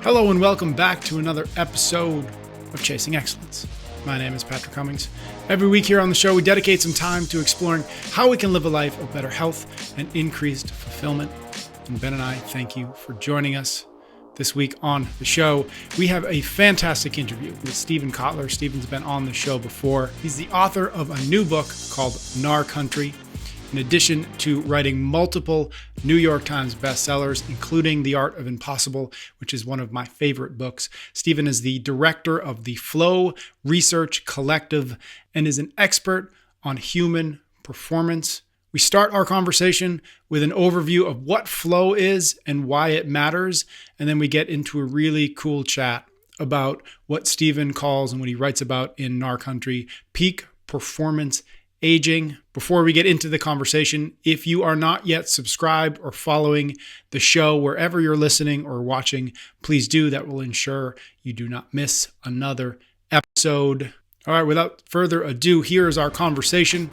Hello and welcome back to another episode of Chasing Excellence. My name is Patrick Cummings. Every week here on the show, we dedicate some time to exploring how we can live a life of better health and increased fulfillment. And Ben and I thank you for joining us this week on the show. We have a fantastic interview with Stephen Kotler. Stephen's been on the show before. He's the author of a new book called Nar Country. In addition to writing multiple New York Times bestsellers, including The Art of Impossible, which is one of my favorite books, Stephen is the director of the Flow Research Collective and is an expert on human performance. We start our conversation with an overview of what flow is and why it matters, and then we get into a really cool chat about what Stephen calls and what he writes about in Nar Country, peak performance aging. Before we get into the conversation, if you are not yet subscribed or following the show wherever you're listening or watching, please do. That will ensure you do not miss another episode. All right, without further ado, here is our conversation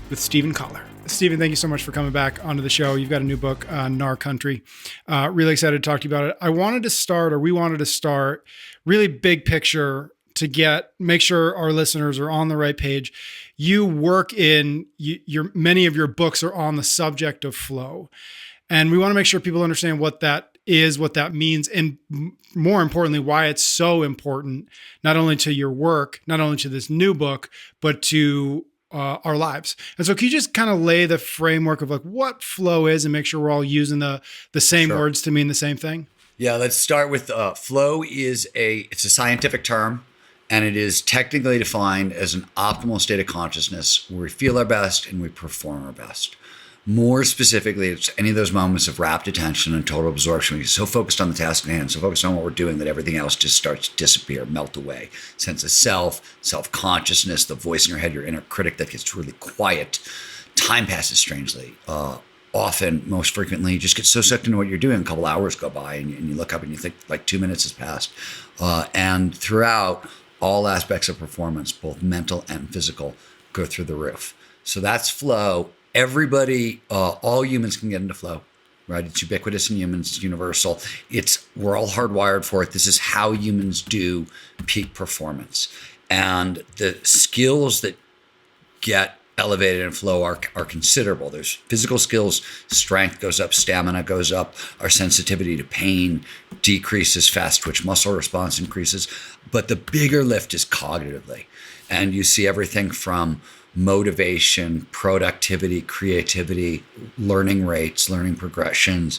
with Stephen Kotler. Stephen, thank you so much for coming back onto the show. You've got a new book, Nar Country. Really excited to talk to you about it. We wanted to start really big picture to make sure our listeners are on the right page. You work many of your books are on the subject of flow. And we want to make sure people understand what that is, what that means, and more importantly, why it's so important, not only to your work, not only to this new book, but to our lives. And so can you just kind of lay the framework of like what flow is and make sure we're all using the same words to mean the same thing? Yeah, let's start with flow it's a scientific term. And it is technically defined as an optimal state of consciousness where we feel our best and we perform our best. More specifically, it's any of those moments of rapt attention and total absorption. We're so focused on the task at hand, so focused on what we're doing that everything else just starts to disappear, melt away. Sense of self-consciousness, the voice in your head, your inner critic that gets really quiet. Time passes strangely. Often, most frequently, you just get so sucked into what you're doing, a couple hours go by and you look up and you think like 2 minutes has passed. And throughout, all aspects of performance, both mental and physical, go through the roof. So that's flow. Everybody, all humans can get into flow, right? It's ubiquitous in humans, it's universal. We're all hardwired for it. This is how humans do peak performance. And the skills that get elevated in flow are considerable. There's physical skills, strength goes up, stamina goes up, our sensitivity to pain decreases, fast twitch muscle response increases. But the bigger lift is cognitively. And you see everything from motivation, productivity, creativity, learning rates, learning progressions,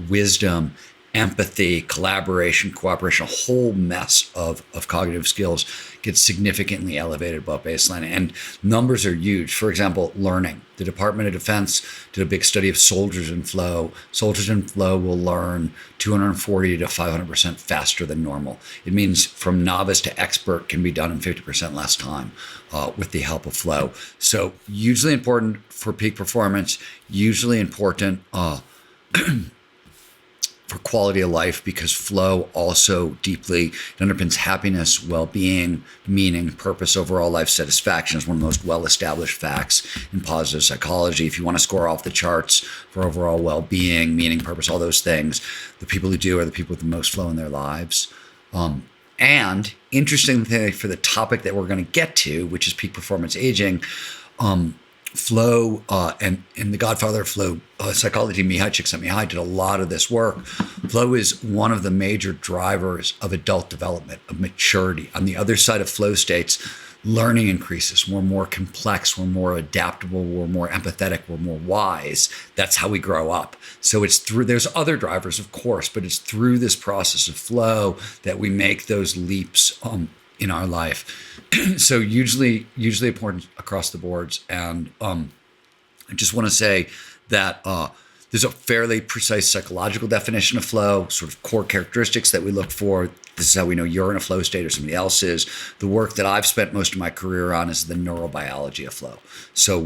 wisdom, empathy, collaboration, cooperation, a whole mess of cognitive skills gets significantly elevated above baseline. And numbers are huge. For example, learning. The Department of Defense did a big study of soldiers in flow. Soldiers in flow will learn 240 to 500% faster than normal. It means from novice to expert can be done in 50% less time with the help of flow. So hugely important for peak performance, hugely important for quality of life, because flow also deeply underpins happiness, well-being, meaning, purpose, overall life satisfaction is one of the most well-established facts in positive psychology. If you want to score off the charts for overall well-being, meaning, purpose, all those things, the people who do are the people with the most flow in their lives. And interestingly, for the topic that we're going to get to, which is peak performance aging, flow and the godfather of flow psychology, Mihai Csikszentmihalyi, did a lot of this work. Flow is one of the major drivers of adult development, of maturity. On the other side of flow states, learning increases. We're more complex, we're more adaptable, we're more empathetic, we're more wise. That's how we grow up. So there's other drivers, of course, but it's through this process of flow that we make those leaps in our life. So hugely important across the boards. And I just want to say that there's a fairly precise psychological definition of flow, sort of core characteristics that we look for. This is how we know you're in a flow state or somebody else is. The work that I've spent most of my career on is the neurobiology of flow. So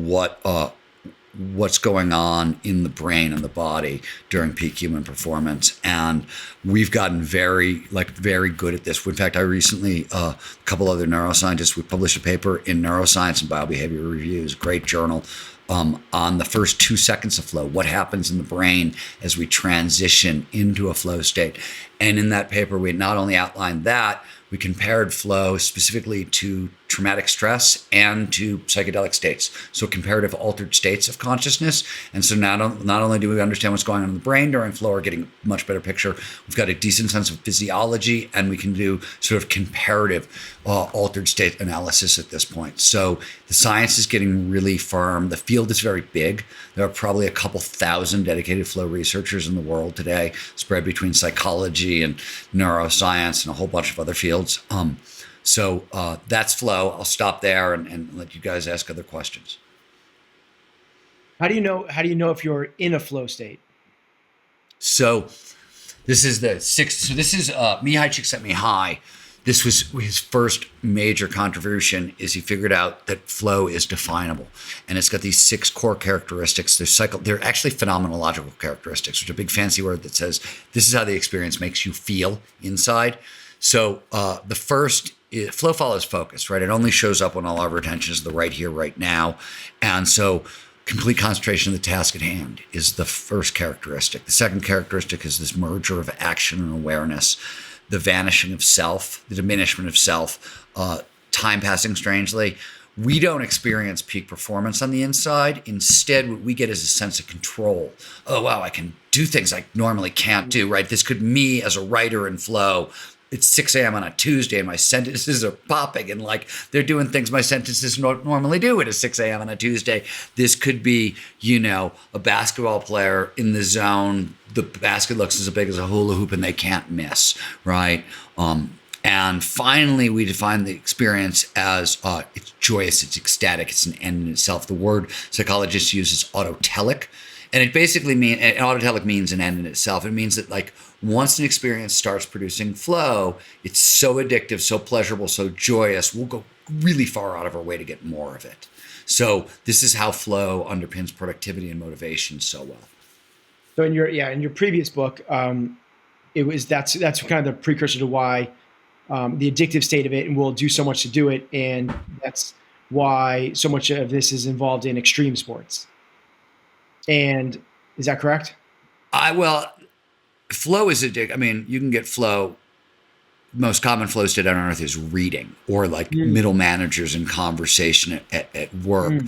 what's going on in the brain and the body during peak human performance. And we've gotten very good at this. In fact, I recently, a couple other neuroscientists, we published a paper in Neuroscience and Biobehavior Reviews, great journal, on the first 2 seconds of flow, what happens in the brain as we transition into a flow state. And in that paper, we not only outlined that, we compared flow specifically to traumatic stress and to psychedelic states. So comparative altered states of consciousness. And so not only do we understand what's going on in the brain during flow, we're getting a much better picture. We've got a decent sense of physiology, and we can do sort of comparative altered state analysis at this point. So the science is getting really firm. The field is very big. There are probably a couple thousand dedicated flow researchers in the world today, spread between psychology and neuroscience and a whole bunch of other fields. So that's flow. I'll stop there and let you guys ask other questions. How do you know if you're in a flow state? So this is the sixth. So this is Mihai Csikszentmihalyi. This was his first major contribution. Is he figured out that flow is definable, and it's got these 6 core characteristics. They're actually phenomenological characteristics, which is a big fancy word that says this is how the experience makes you feel inside. So the first flow follows focus, right? It only shows up when all our attention is the right here, right now. And so complete concentration of the task at hand is the first characteristic. The second characteristic is this merger of action and awareness, the vanishing of self, the diminishment of self, time passing strangely. We don't experience peak performance on the inside. Instead, what we get is a sense of control. Oh, wow, I can do things I normally can't do, right? This could me as a writer in flow. It's 6 a.m. on a Tuesday and my sentences are popping and like they're doing things my sentences normally do at a 6 a.m. on a Tuesday. This could be, a basketball player in the zone. The basket looks as big as a hula hoop and they can't miss, right? And finally, we define the experience as it's joyous, it's ecstatic, it's an end in itself. The word psychologists use is autotelic. And it basically means, and autotelic means an end in itself. It means that like once an experience starts producing flow, it's so addictive, so pleasurable, so joyous, we'll go really far out of our way to get more of it. So this is how flow underpins productivity and motivation so well. So in your previous book, that's kind of the precursor to why the addictive state of it, and we'll do so much to do it, and that's why so much of this is involved in extreme sports. And is that correct? Flow is addictive. I mean, you can get flow. Most common flow state on earth is reading or like middle managers in conversation at work.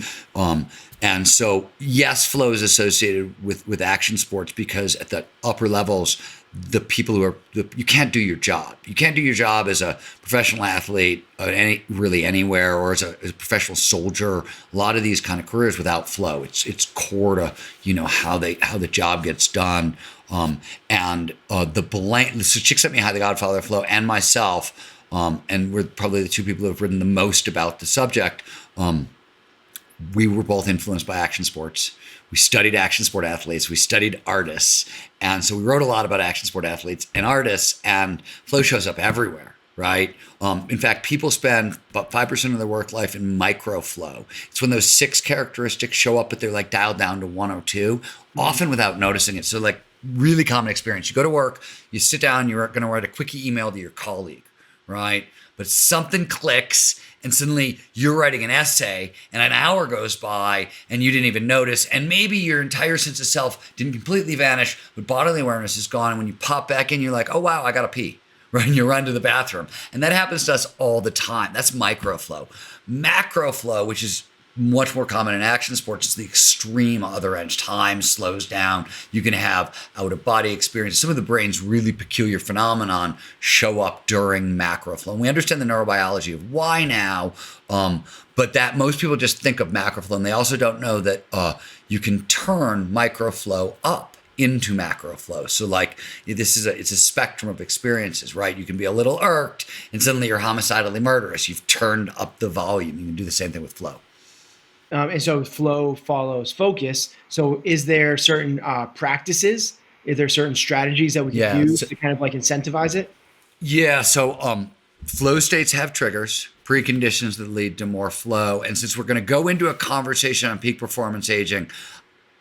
And so, yes, flow is associated with action sports because at the upper levels, the people you can't do your job. You can't do your job as a professional athlete, anywhere, or as a professional soldier. A lot of these kind of careers without flow. It's core to how the job gets done. So Csikszentmihalyi, the godfather of flow, and myself, and we're probably the two people who have written the most about the subject. We were both influenced by action sports. We studied action sport athletes. We studied artists. And so we wrote a lot about action sport athletes and artists, and flow shows up everywhere, right? In fact, people spend about 5% of their work life in micro flow. It's when those 6 characteristics show up, but they're like dialed down to 1 or 2, often without noticing it. So like really common experience. You go to work, you sit down, you're going to write a quick email to your colleague, right? But something clicks and suddenly you're writing an essay and an hour goes by and you didn't even notice. And maybe your entire sense of self didn't completely vanish, but bodily awareness is gone. And when you pop back in, you're like, oh, wow, I got to pee, right? And you run to the bathroom. And that happens to us all the time. That's micro flow. Macro flow, which is much more common in action sports, is the extreme other end. Time slows down. You can have out-of-body experiences. Some of the brain's really peculiar phenomenon show up during macro flow. And we understand the neurobiology of why now, but that most people just think of macro flow, and they also don't know that you can turn micro flow up into macro flow. So like it's a spectrum of experiences, right? You can be a little irked and suddenly you're homicidally murderous. You've turned up the volume. You can do the same thing with flow. And so flow follows focus. So is there certain practices? Is there certain strategies that we can use to kind of like incentivize it? Yeah. So flow states have triggers, preconditions that lead to more flow. And since we're going to go into a conversation on peak performance aging,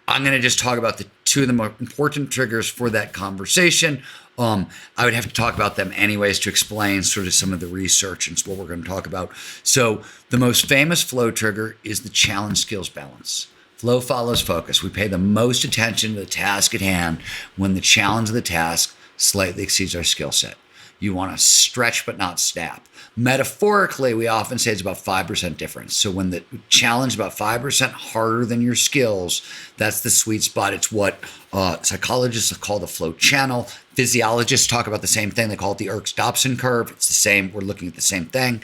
I'm going to just talk about the 2 of the most important triggers for that conversation. I would have to talk about them anyways to explain sort of some of the research and what we're going to talk about. So the most famous flow trigger is the challenge skills balance. Flow follows focus. We pay the most attention to the task at hand when the challenge of the task slightly exceeds our skill set. You want to stretch but not snap. Metaphorically, we often say it's about 5% difference. So when the challenge is about 5% harder than your skills, that's the sweet spot. It's what psychologists call the flow channel. Physiologists talk about the same thing. They call it the Erskine-Dobson curve. It's the same. We're looking at the same thing.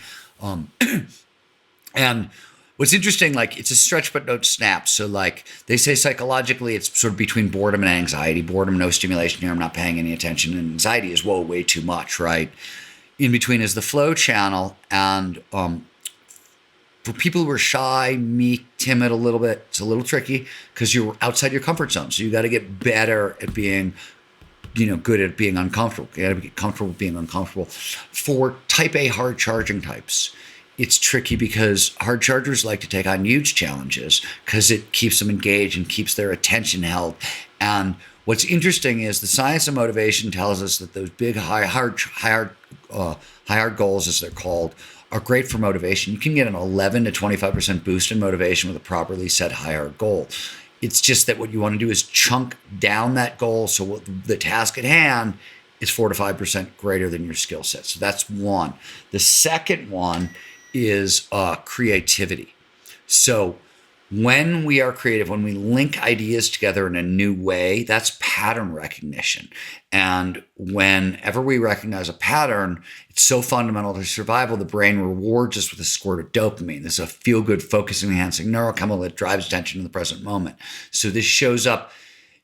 And what's interesting, like it's a stretch but don't snap. So like they say psychologically, it's sort of between boredom and anxiety. Boredom, no stimulation here. I'm not paying any attention. And anxiety is, whoa, way too much, right? In between is the flow channel. And for people who are shy, meek, timid a little bit, it's a little tricky because you're outside your comfort zone. So you got to get better at being, good at being uncomfortable. You got to get comfortable with being uncomfortable. For type A hard charging types, it's tricky because hard chargers like to take on huge challenges because it keeps them engaged and keeps their attention held. And what's interesting is the science of motivation tells us that those big, hard goals, as they're called, are great for motivation. You can get an 11 to 25% boost in motivation with a properly set hard goal. It's just that what you want to do is chunk down that goal so the task at hand is 4 to 5% greater than your skill set. So that's one. The second one is creativity. So when we are creative, when we link ideas together in a new way, that's pattern recognition. And whenever we recognize a pattern, it's so fundamental to survival, the brain rewards us with a squirt of dopamine. This is a feel-good, focusing, enhancing neurochemical that drives attention in the present moment. So this shows up,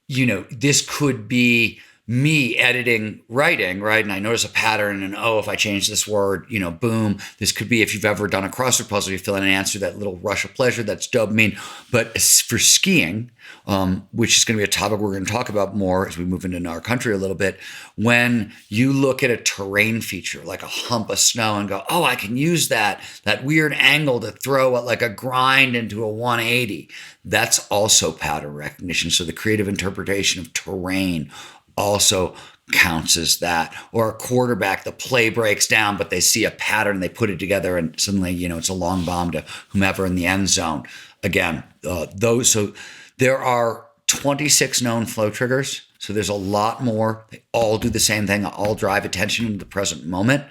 this could be me editing, writing, right? And I notice a pattern and, if I change this word, boom. This could be, if you've ever done a crossword puzzle, you fill in an answer, that little rush of pleasure, that's dopamine. But for skiing, which is going to be a topic we're going to talk about more as we move into our country a little bit, when you look at a terrain feature, like a hump of snow and go, I can use that weird angle to throw like a grind into a 180. That's also pattern recognition. So the creative interpretation of terrain also counts as that. Or a quarterback, the play breaks down, but they see a pattern, they put it together, and suddenly, it's a long bomb to whomever in the end zone. Again, so there are 26 known flow triggers. So there's a lot more. They all do the same thing, all drive attention in the present moment.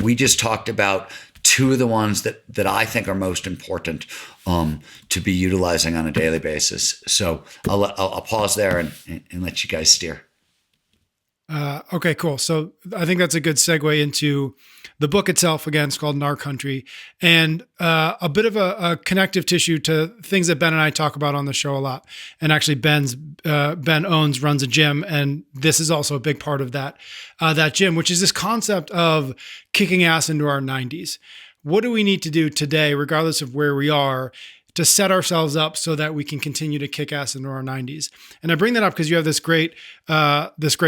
We just talked about two of the ones that I think are most important to be utilizing on a daily basis. So I'll pause there and let you guys steer. Okay, cool. So I think that's a good segue into the book itself. Again, it's called In Our Country, and a bit of a connective tissue to things that Ben and I talk about on the show a lot. And actually, Ben runs a gym, and this is also a big part of that gym, which is this concept of kicking ass into our 90s. What do we need to do today, regardless of where we are, to set ourselves up so that we can continue to kick ass into our 90s? And I bring that up because you have this great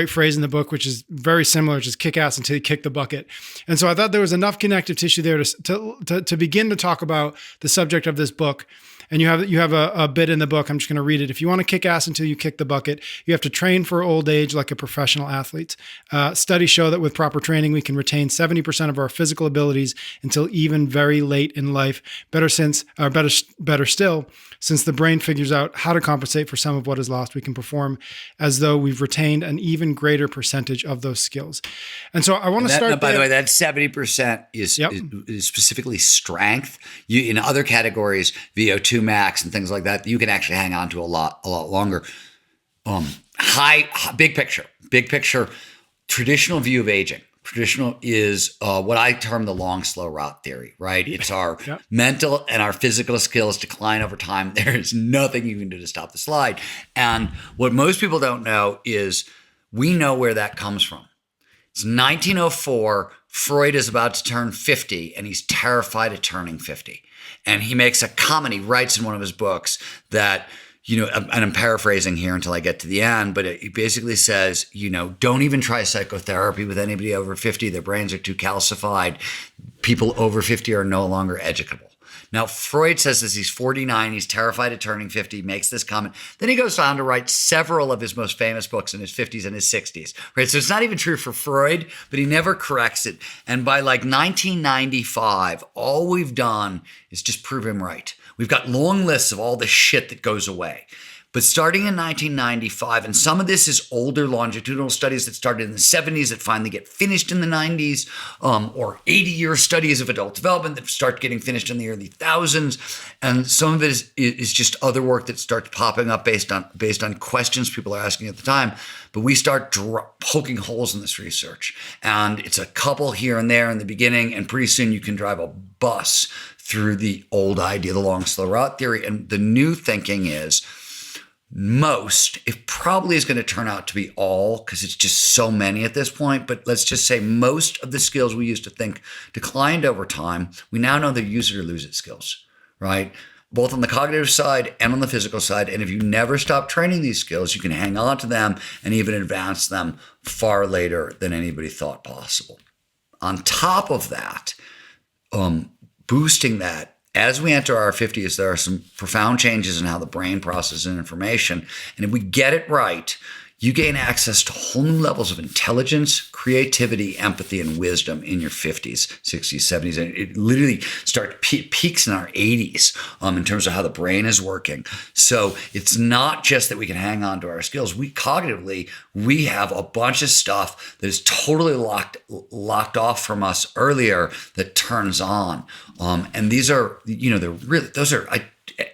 phrase in the book, which is very similar, which is kick ass until you kick the bucket. And so I thought there was enough connective tissue there to begin to talk about the subject of this book. And you have a bit in the book. I'm just going to read it. If you want to kick ass until you kick the bucket, you have to train for old age like a professional athlete. Studies show that with proper training, we can retain 70% of our physical abilities until even very late in life. Better still, since the brain figures out how to compensate for some of what is lost, we can perform as though we've retained an even greater percentage of those skills. And so I want to start. By the way, that 70% is specifically strength. In other categories, VO2 max and things like that, you can actually hang on to a lot longer. Big picture, traditional view of aging. Traditional is what I term the long, slow rot theory, right? It's our mental and our physical skills decline over time. There is nothing you can do to stop the slide. And what most people don't know is we know where that comes from. It's 1904. Freud is about to turn 50, and he's terrified of turning 50. And he makes a comment. He writes in one of his books that, and I'm paraphrasing here until I get to the end, but it basically says, don't even try psychotherapy with anybody over 50. Their brains are too calcified. People over 50 are no longer educable. Now, Freud says this, he's 49, he's terrified of turning 50, makes this comment. Then he goes on to write several of his most famous books in his 50s and his 60s, right? So it's not even true for Freud, but he never corrects it. And by like 1995, all we've done is just prove him right. We've got long lists of all the shit that goes away. But starting in 1995, and some of this is older longitudinal studies that started in the 70s that finally get finished in the 90s, or 80-year studies of adult development that start getting finished in the early thousands. And some of it is just other work that starts popping up based on questions people are asking at the time. But we start poking holes in this research. And it's a couple here and there in the beginning, and pretty soon you can drive a bus through the old idea, the long, slow route theory. And the new thinking is, it probably is going to turn out to be all, because it's just so many at this point, but let's just say most of the skills we used to think declined over time. We now know they're use it or lose it skills, right? Both on the cognitive side and on the physical side. And if you never stop training these skills, you can hang on to them and even advance them far later than anybody thought possible. On top of that, boosting that, as we enter our 50s, there are some profound changes in how the brain processes information. And if we get it right, you gain access to whole new levels of intelligence, creativity, empathy, and wisdom in your 50s, 60s, 70s. And it literally peaks in our 80s in terms of how the brain is working. So it's not just that we can hang on to our skills. Cognitively, we have a bunch of stuff that is totally locked off from us earlier that turns on. And these are,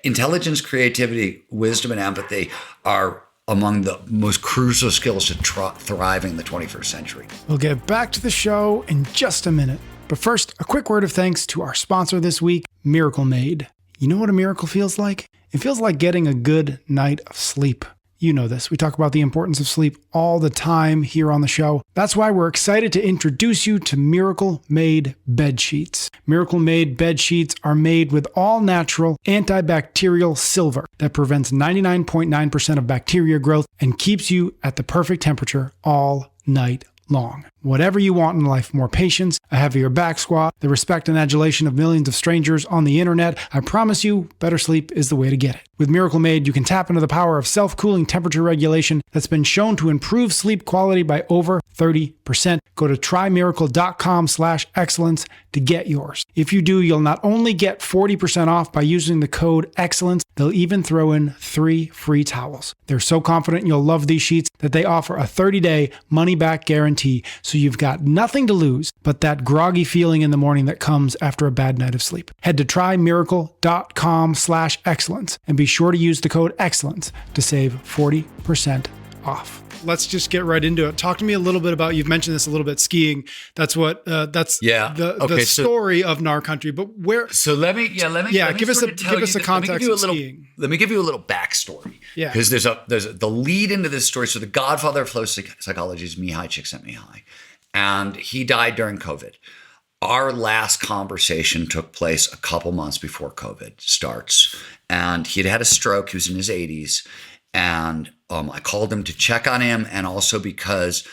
intelligence, creativity, wisdom, and empathy are among the most crucial skills to thriving in the 21st century. We'll get back to the show in just a minute. But first, a quick word of thanks to our sponsor this week, Miracle Made. You know what a miracle feels like? It feels like getting a good night of sleep. You know this. We talk about the importance of sleep all the time here on the show. That's why we're excited to introduce you to Miracle Made bed sheets. Miracle Made bed sheets are made with all-natural antibacterial silver that prevents 99.9% of bacteria growth and keeps you at the perfect temperature all night long. Whatever you want in life, more patience, a heavier back squat, the respect and adulation of millions of strangers on the internet, I promise you, better sleep is the way to get it. With Miracle Made, you can tap into the power of self-cooling temperature regulation that's been shown to improve sleep quality by over 30%. Go to trymiracle.com/excellence to get yours. If you do, you'll not only get 40% off by using the code excellence, they'll even throw in 3 free towels. They're so confident you'll love these sheets that they offer a 30-day money-back guarantee. So you've got nothing to lose but that groggy feeling in the morning that comes after a bad night of sleep. Head to trymiracle.com/excellence and be sure to use the code excellence to save 40% off. Let's just get right into it. Talk to me a little bit about, you've mentioned this a little bit, skiing. That's what, the story of NAR country, but where? So give us a context of skiing. Let me give you a little backstory. Yeah. Because there's the lead into this story. So the godfather of flow psychology is Mihai Csikszentmihalyi, and he died during COVID. Our last conversation took place a couple months before COVID starts, and he'd had a stroke. He was in his 80s. And I called him to check on him, and also because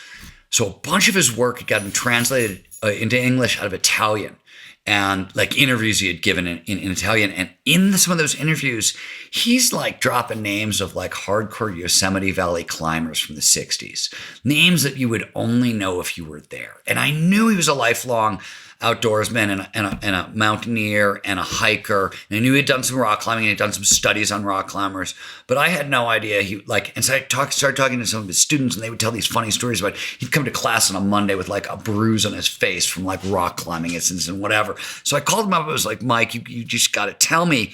a bunch of his work had gotten translated into English out of Italian, and like interviews he had given in Italian. And in some of those interviews, he's like dropping names of like hardcore Yosemite Valley climbers from the 60s, names that you would only know if you were there. And I knew he was a lifelong outdoorsman and a mountaineer and a hiker. And I knew he'd done some rock climbing and he'd done some studies on rock climbers, but I had no idea and so I started talking to some of his students, and they would tell these funny stories about he'd come to class on a Monday with like a bruise on his face from like rock climbing incidents and whatever. So I called him up. I was like, Mike, you just got to tell me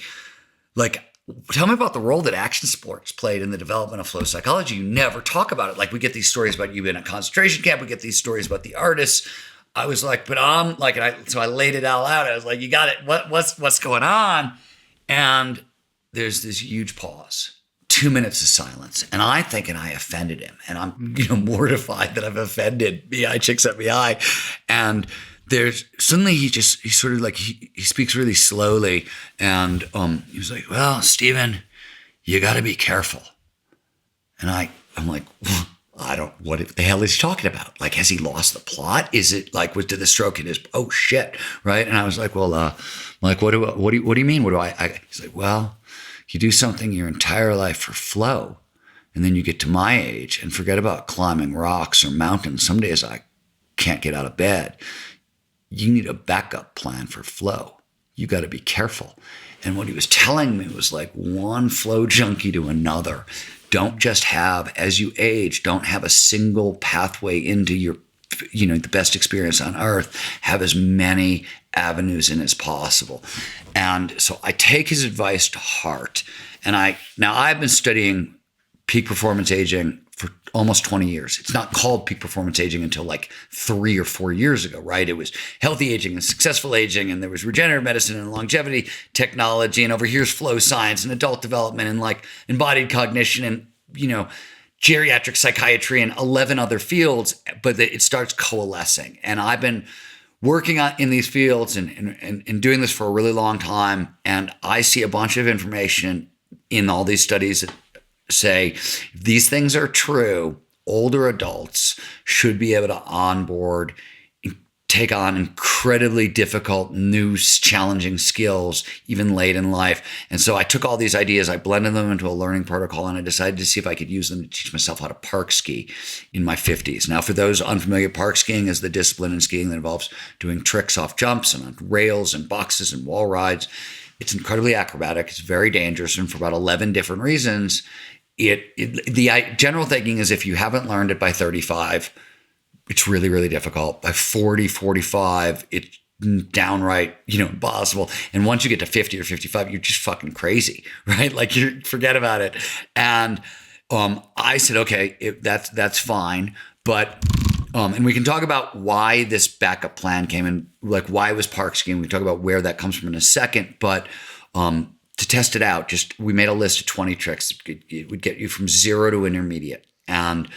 about the role that action sports played in the development of flow psychology. You never talk about it. Like, we get these stories about you in a concentration camp. We get these stories about the artists. I was like, but I'm like, so I laid it all out. I was like, you got it. What's going on? And there's this huge pause, 2 minutes of silence. And I'm thinking I offended him. And I'm, mortified that I've offended Mihai Csikszentmihalyi. And there's suddenly he sort of like, he speaks really slowly. And he was like, well, Stephen, you got to be careful. And I'm like, what the hell is he talking about? Like, has he lost the plot? Is it like, did the stroke hit his, oh shit. Right. And I was like, well, what do you mean? He's like, well, you do something your entire life for flow. And then you get to my age and forget about climbing rocks or mountains. Some days I can't get out of bed. You need a backup plan for flow. you got to be careful. And what he was telling me was like one flow junkie to another. Don't just have, as you age, don't have a single pathway into your, the best experience on earth. Have as many avenues in as possible. And so I take his advice to heart. And I've been studying peak performance aging for almost 20 years. It's not called peak performance aging until like 3 or 4 years ago, right? It was healthy aging and successful aging, and there was regenerative medicine and longevity technology, and over here's flow science and adult development and like embodied cognition and, geriatric psychiatry and 11 other fields, but it starts coalescing. And I've been working in these fields and doing this for a really long time. And I see a bunch of information in all these studies that say if these things are true, older adults should be able to onboard, take on incredibly difficult, new, challenging skills, even late in life. And so I took all these ideas, I blended them into a learning protocol, and I decided to see if I could use them to teach myself how to park ski in my 50s. Now, for those unfamiliar, park skiing is the discipline in skiing that involves doing tricks off jumps and on rails and boxes and wall rides. It's incredibly acrobatic. It's very dangerous. And for about 11 different reasons, the general thinking is if you haven't learned it by 35, it's really, really difficult. By 40, 45, it's downright, impossible. And once you get to 50 or 55, you're just fucking crazy, right? Like you forget about it. And I said, okay, that's fine. But, and we can talk about why this backup plan came in, like why it was park skiing. We can talk about where that comes from in a second. But to test it out, we made a list of 20 tricks. It would get you from 0 to intermediate. And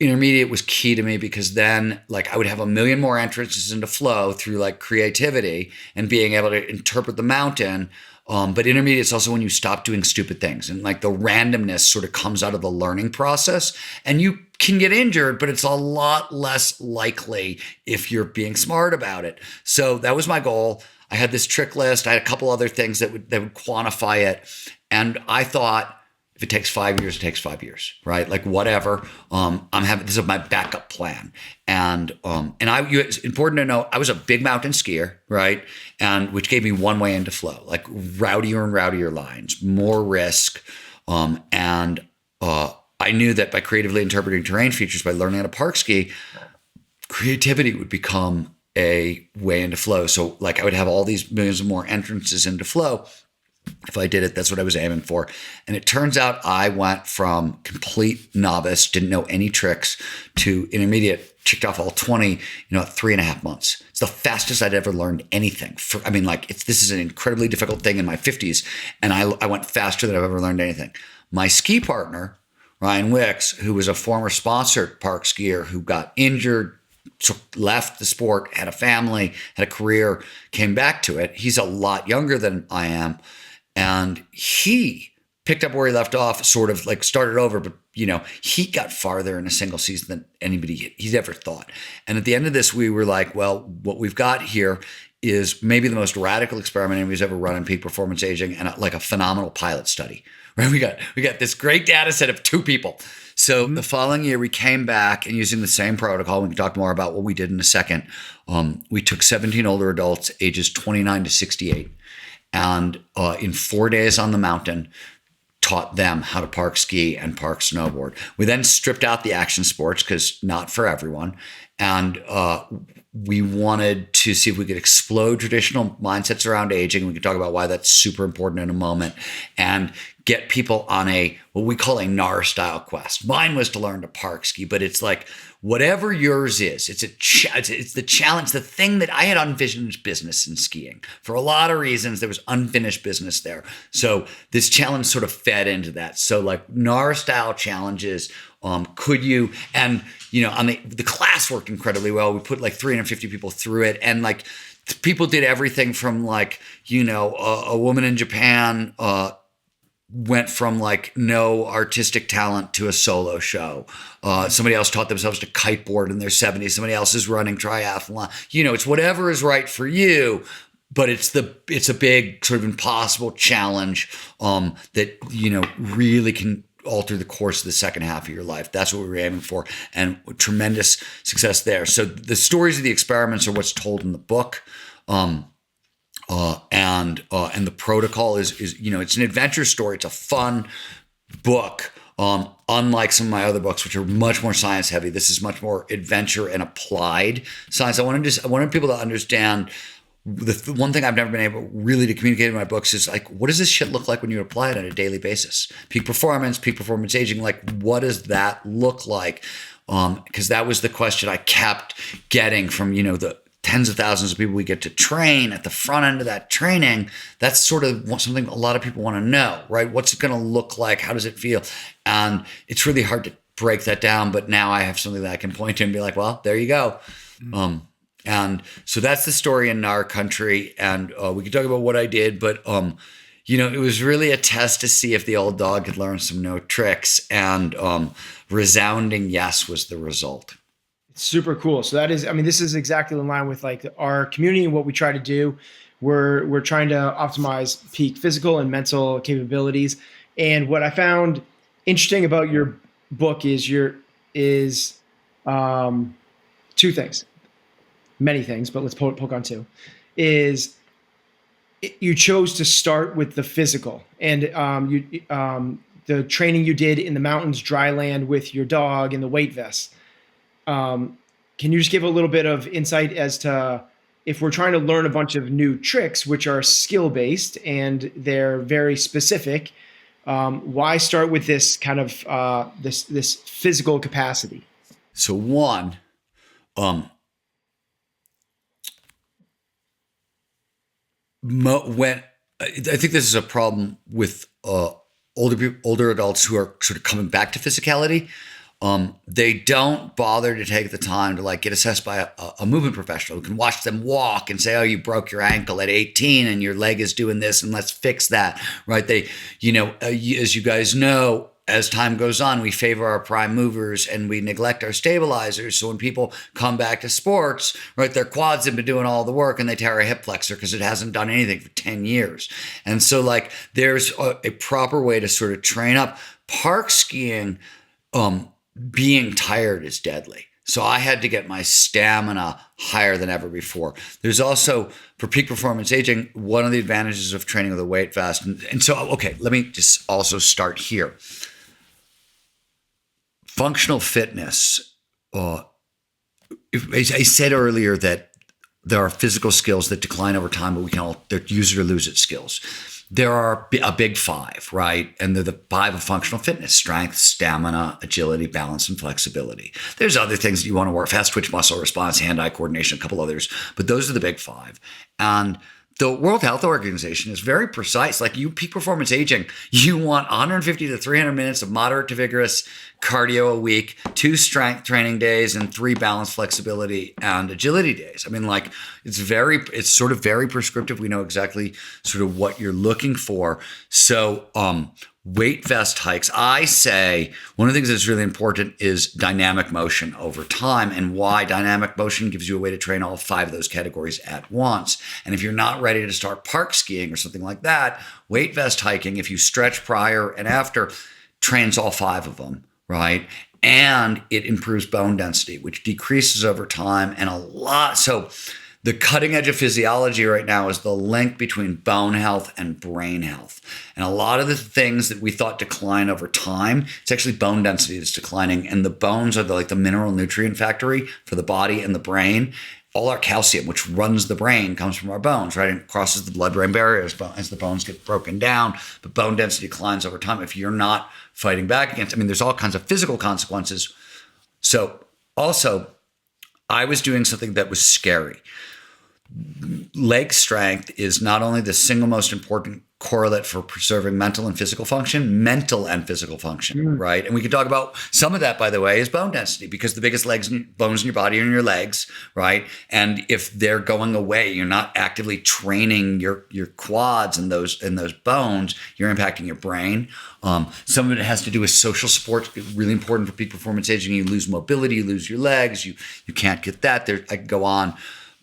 intermediate was key to me because then like I would have a million more entrances into flow through like creativity and being able to interpret the mountain. But intermediate is also when you stop doing stupid things and like the randomness sort of comes out of the learning process, and you can get injured, but it's a lot less likely if you're being smart about it. So that was my goal. I had this trick list. I had a couple other things that would quantify it. And I thought, if it takes 5 years, it takes 5 years, right? Like whatever. This is my backup plan. And it's important to know I was a big mountain skier, right? And which gave me one way into flow, like rowdier and rowdier lines, more risk. I knew that by creatively interpreting terrain features, by learning how to park ski, creativity would become a way into flow. So like I would have all these millions of more entrances into flow. If I did it, that's what I was aiming for. And it turns out I went from complete novice, didn't know any tricks, to intermediate, checked off all 20, at 3.5 months. It's the fastest I'd ever learned anything. This is an incredibly difficult thing in my 50s. And I went faster than I've ever learned anything. My ski partner, Ryan Wicks, who was a former sponsored park skier who got injured, left the sport, had a family, had a career, came back to it. He's a lot younger than I am. And he picked up where he left off, sort of like started over, but he got farther in a single season than anybody he's ever thought. And at the end of this, we were like, well, what we've got here is maybe the most radical experiment anybody's ever run in peak performance aging, and like a phenomenal pilot study, right? We got this great data set of 2 people. So the following year, we came back and using the same protocol, we can talk more about what we did in a second. We took 17 older adults, ages 29 to 68, and in 4 days on the mountain, taught them how to park ski and park snowboard. We then stripped out the action sports because not for everyone. And we wanted to see if we could explode traditional mindsets around aging. We can talk about why that's super important in a moment, and get people on what we call a NAR style quest. Mine was to learn to park ski, but it's like whatever yours is, it's the challenge, the thing that I had unfinished business in skiing. For a lot of reasons, there was unfinished business there. So this challenge sort of fed into that. So like NAR style challenges, could you, and on the class worked incredibly well. We put like 350 people through it, and like people did everything from like, a woman in Japan, went from like no artistic talent to a solo show. Somebody else taught themselves to kiteboard in their 70s. Somebody else is running triathlon. It's whatever is right for you, but it's a big sort of impossible challenge that really can alter the course of the second half of your life. That's what we were aiming for, and tremendous success there. So the stories of the experiments are what's told in the book. And the protocol is it's an adventure story. It's a fun book. Unlike some of my other books, which are much more science heavy, this is much more adventure and applied science. I wanted people to understand the one thing I've never been able really to communicate in my books is like, what does this shit look like when you apply it on a daily basis? Peak performance aging, like what does that look like? Because that was the question I kept getting from, the tens of thousands of people we get to train at the front end of that training. That's sort of something a lot of people want to know, right? What's it going to look like? How does it feel? And it's really hard to break that down. But now I have something that I can point to and be like, well, there you go. And so that's the story in our country. And we could talk about what I did, but it was really a test to see if the old dog could learn some new tricks. And resounding yes was the result. Super cool. So this is exactly in line with like our community and what we try to do. We're trying to optimize peak physical and mental capabilities. And what I found interesting about your book is two things, many things, but let's poke on two. Is you chose to start with the physical and the training you did in the mountains, dry land with your dog and the weight vest. Can you just give a little bit of insight as to if we're trying to learn a bunch of new tricks, which are skill-based and they're very specific, why start with this kind of this physical capacity? So one, when I think this is a problem with older adults who are sort of coming back to physicality. They don't bother to take the time to like get assessed by a movement professional who can watch them walk and say, oh, you broke your ankle at 18 and your leg is doing this and let's fix that, right? They, as you guys know, as time goes on, we favor our prime movers and we neglect our stabilizers. So when people come back to sports, right, their quads have been doing all the work and they tear a hip flexor because it hasn't done anything for 10 years. And so like there's a proper way to sort of train up. Park skiing, being tired is deadly. So I had to get my stamina higher than ever before. There's also, for peak performance aging, one of the advantages of training with a weight vest. And so, okay, let me just also start here. Functional fitness. I said earlier that there are physical skills that decline over time, but they're use it or lose it skills. There are a big five, right? And they're the five of functional fitness: strength, stamina, agility, balance, and flexibility. There's other things that you want to work: fast twitch muscle response, hand-eye coordination, a couple others, but those are the big five. And the World Health Organization is very precise. Like peak performance aging, you want 150 to 300 minutes of moderate to vigorous cardio a week, 2 strength training days, and 3 balance, flexibility, and agility days. I mean, like it's sort of very prescriptive. We know exactly sort of what you're looking for. So, weight vest hikes. I say one of the things that's really important is dynamic motion over time, and why dynamic motion gives you a way to train all 5 of those categories at once. And if you're not ready to start park skiing or something like that, weight vest hiking, if you stretch prior and after, trains all 5 of them, right? And it improves bone density, which decreases over time and a lot. So the cutting edge of physiology right now is the link between bone health and brain health. And a lot of the things that we thought decline over time, it's actually bone density that's declining. And the bones are the mineral nutrient factory for the body and the brain. All our calcium, which runs the brain, comes from our bones, right? And it crosses the blood-brain barrier as the bones get broken down. But bone density declines over time if you're not fighting back against. There's all kinds of physical consequences. So also, I was doing something that was scary. Leg strength is not only the single most important correlate for preserving mental and physical function, right? And we can talk about some of that, by the way, is bone density, because the biggest bones in your body are in your legs, right? And if they're going away, you're not actively training your quads and those bones, you're impacting your brain. Some of it has to do with social support, really important for peak performance aging. You lose mobility, you lose your legs, you can't get that. I could go on.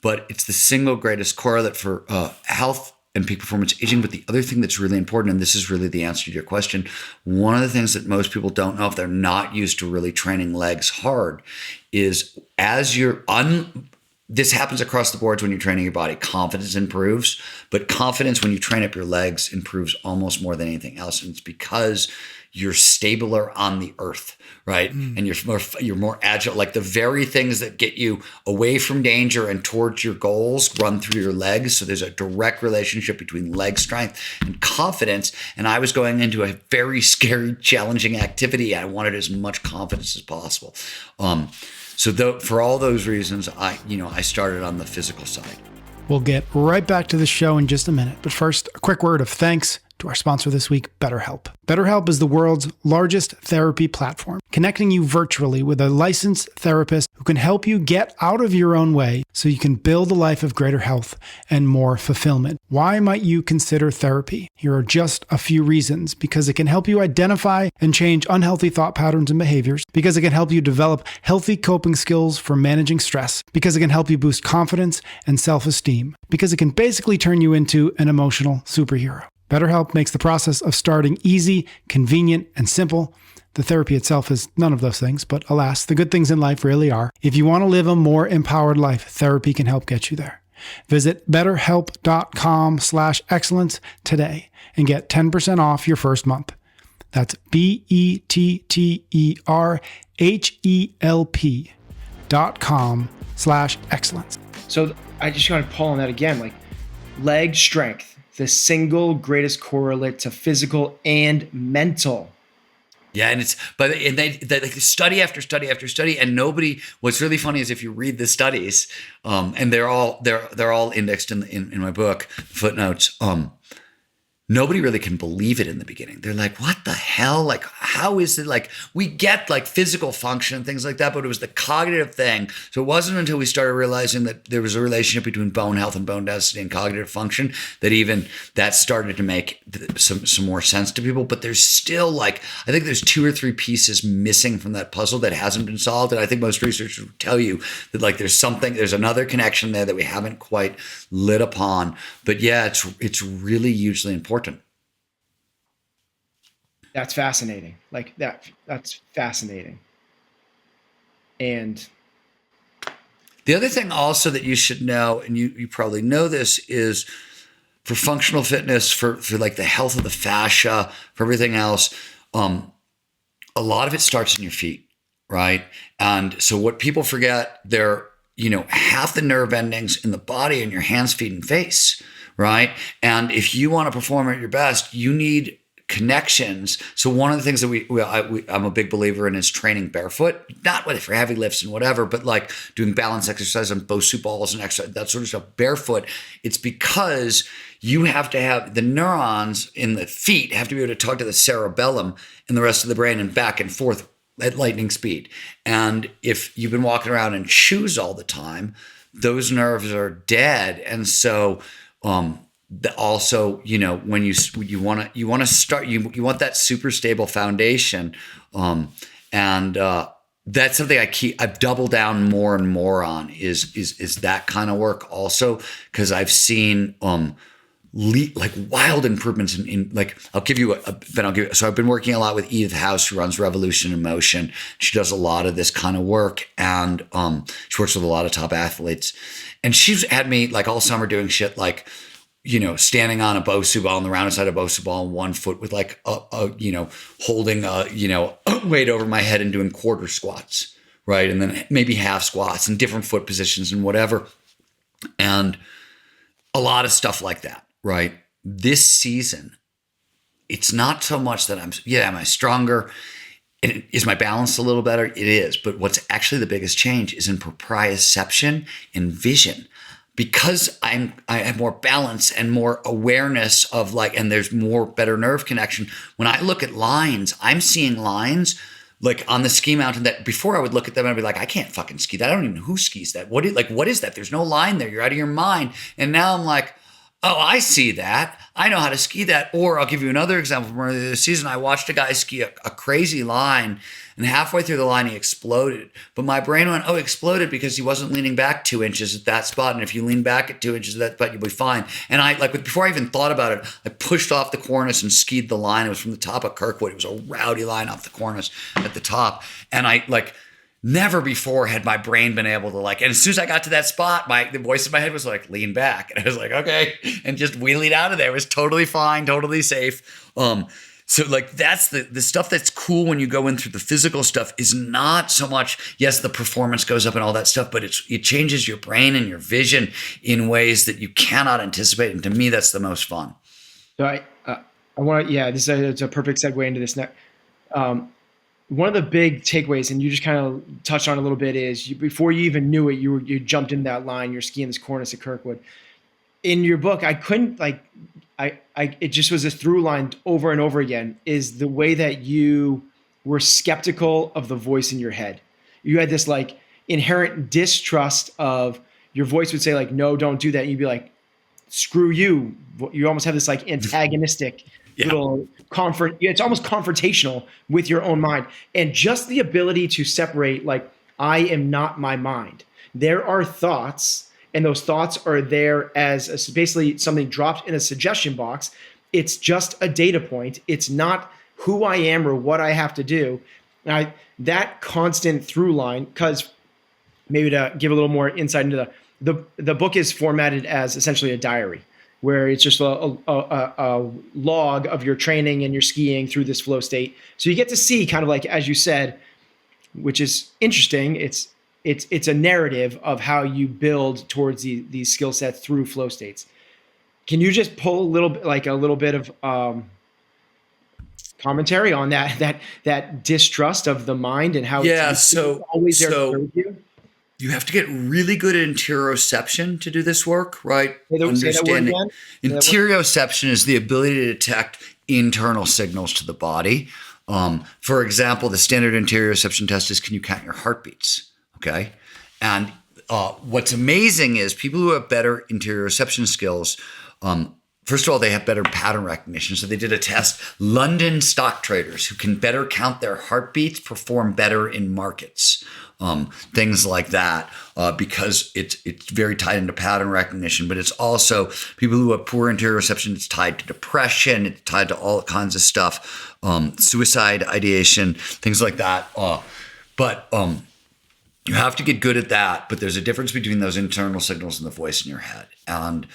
But it's the single greatest correlate for health and peak performance aging. But the other thing that's really important, and this is really the answer to your question, one of the things that most people don't know if they're not used to really training legs hard is as you're this happens across the boards when you're training your body. Confidence improves, but confidence when you train up your legs improves almost more than anything else. And it's because you're stabler on the earth, right? And you're more agile. Like the very things that get you away from danger and towards your goals run through your legs. So there's a direct relationship between leg strength and confidence. And I was going into a very scary, challenging activity. I wanted as much confidence as possible. For all those reasons, I started on the physical side. We'll get right back to the show in just a minute. But first, a quick word of thanks to our sponsor this week, BetterHelp. BetterHelp is the world's largest therapy platform, connecting you virtually with a licensed therapist who can help you get out of your own way so you can build a life of greater health and more fulfillment. Why might you consider therapy? Here are just a few reasons. Because it can help you identify and change unhealthy thought patterns and behaviors. Because it can help you develop healthy coping skills for managing stress. Because it can help you boost confidence and self-esteem. Because it can basically turn you into an emotional superhero. BetterHelp makes the process of starting easy, convenient, and simple. The therapy itself is none of those things, but alas, the good things in life really are. If you want to live a more empowered life, therapy can help get you there. Visit betterhelp.com/excellence today and get 10% off your first month. That's betterhelp.com/excellence. So I just want to pull on that again, like leg strength, the single greatest correlate to physical and mental. Yeah, and they study after study after study, and nobody. What's really funny is if you read the studies, and they're all indexed in my book, footnotes. Nobody really can believe it in the beginning. They're like, what the hell? Like, how is it? Like, we get like physical function and things like that, but it was the cognitive thing. So it wasn't until we started realizing that there was a relationship between bone health and bone density and cognitive function that started to make some more sense to people. But there's still I think there's 2 or 3 pieces missing from that puzzle that hasn't been solved. And I think most researchers will tell you that there's another connection there that we haven't quite lit upon. But yeah, it's really hugely important. That's fascinating. That's fascinating. And the other thing also that you should know, and you probably know this, is for functional fitness, for like the health of the fascia, for everything else, a lot of it starts in your feet, right? And so what people forget, they're, half the nerve endings in the body in your hands, feet, and face, right? And if you want to perform at your best, you need connections. So one of the things that I'm a big believer in is training barefoot, not for heavy lifts and whatever, but like doing balance exercise on Bosu balls and exercise, that sort of stuff barefoot. It's because you have to have the neurons in the feet have to be able to talk to the cerebellum and the rest of the brain and back and forth at lightning speed. And if you've been walking around in shoes all the time, those nerves are dead. And so, also, when you want to start, you want that super stable foundation, and that's something I've doubled down more and more on is that kind of work also, because I've seen wild improvements in so I've been working a lot with Edith House, who runs Revolution in Motion. She does a lot of this kind of work, and she works with a lot of top athletes, and she's had me all summer doing shit standing on a Bosu ball on the round side of a Bosu ball on one foot with holding a weight over my head and doing quarter squats, right? And then maybe half squats and different foot positions and whatever. And a lot of stuff like that, right? This season, it's not so much that am I stronger? And is my balance a little better? It is. But what's actually the biggest change is in proprioception and vision. Because I have more balance and more awareness of and there's better nerve connection. When I look at lines, I'm seeing lines on the ski mountain that before I would look at them and I'd be like, I can't fucking ski that. I don't even know who skis that. What is that? There's no line there. You're out of your mind. And now I'm like, oh, I see that. I know how to ski that. Or I'll give you another example from earlier this season. I watched a guy ski a crazy line, and halfway through the line, he exploded. But my brain went, oh, he exploded because he wasn't leaning back 2 inches at that spot. And if you lean back at 2 inches at that spot, you'll be fine. And before I even thought about it, I pushed off the cornice and skied the line. It was from the top of Kirkwood. It was a rowdy line off the cornice at the top. And never before had my brain been able to like, and as soon as I got to that spot, the voice in my head was like, lean back. And I was like, okay. And just wheeling out of there. It was totally fine, totally safe. So like that's the stuff that's cool when you go in through the physical stuff is not so much, yes, the performance goes up and all that stuff, but it changes your brain and your vision in ways that you cannot anticipate. And to me, that's the most fun. So I want to, yeah, it's a perfect segue into this next. One of the big takeaways, and you just kind of touched on a little bit, is before you even knew it, you jumped into that line. You're skiing this cornice at Kirkwood. In your book, I couldn't like, it just was a through line over and over again. Is the way that you were skeptical of the voice in your head. You had this like inherent distrust of your voice would say like, no, don't do that. And you'd be like, screw you. You almost have this like antagonistic. Little it's almost confrontational with your own mind, and just the ability to separate like I am not my mind. There are thoughts, and those thoughts are there as basically something dropped in a suggestion box. It's just a data point. It's not who I am or what I have to do. That constant through line, because maybe to give a little more insight into the book is formatted as essentially a diary, where it's just a log of your training and your skiing through this flow state. So you get to see kind of like, as you said, which is interesting. It's a narrative of how you build towards these skill sets through flow states. Can you just pull a little bit of commentary on that distrust of the mind and how it's always there to serve you? You have to get really good at interoception to do this work, right? Understanding interoception is the ability to detect internal signals to the body. For example, the standard interoception test is, can you count your heartbeats? Okay. And what's amazing is people who have better interoception skills, first of all, they have better pattern recognition. So they did a test. London stock traders who can better count their heartbeats perform better in markets. Things like that, because it's very tied into pattern recognition, but it's also people who have poor interoception. It's tied to depression. It's tied to all kinds of stuff, suicide ideation, things like that. But you have to get good at that. But there's a difference between those internal signals and the voice in your head. And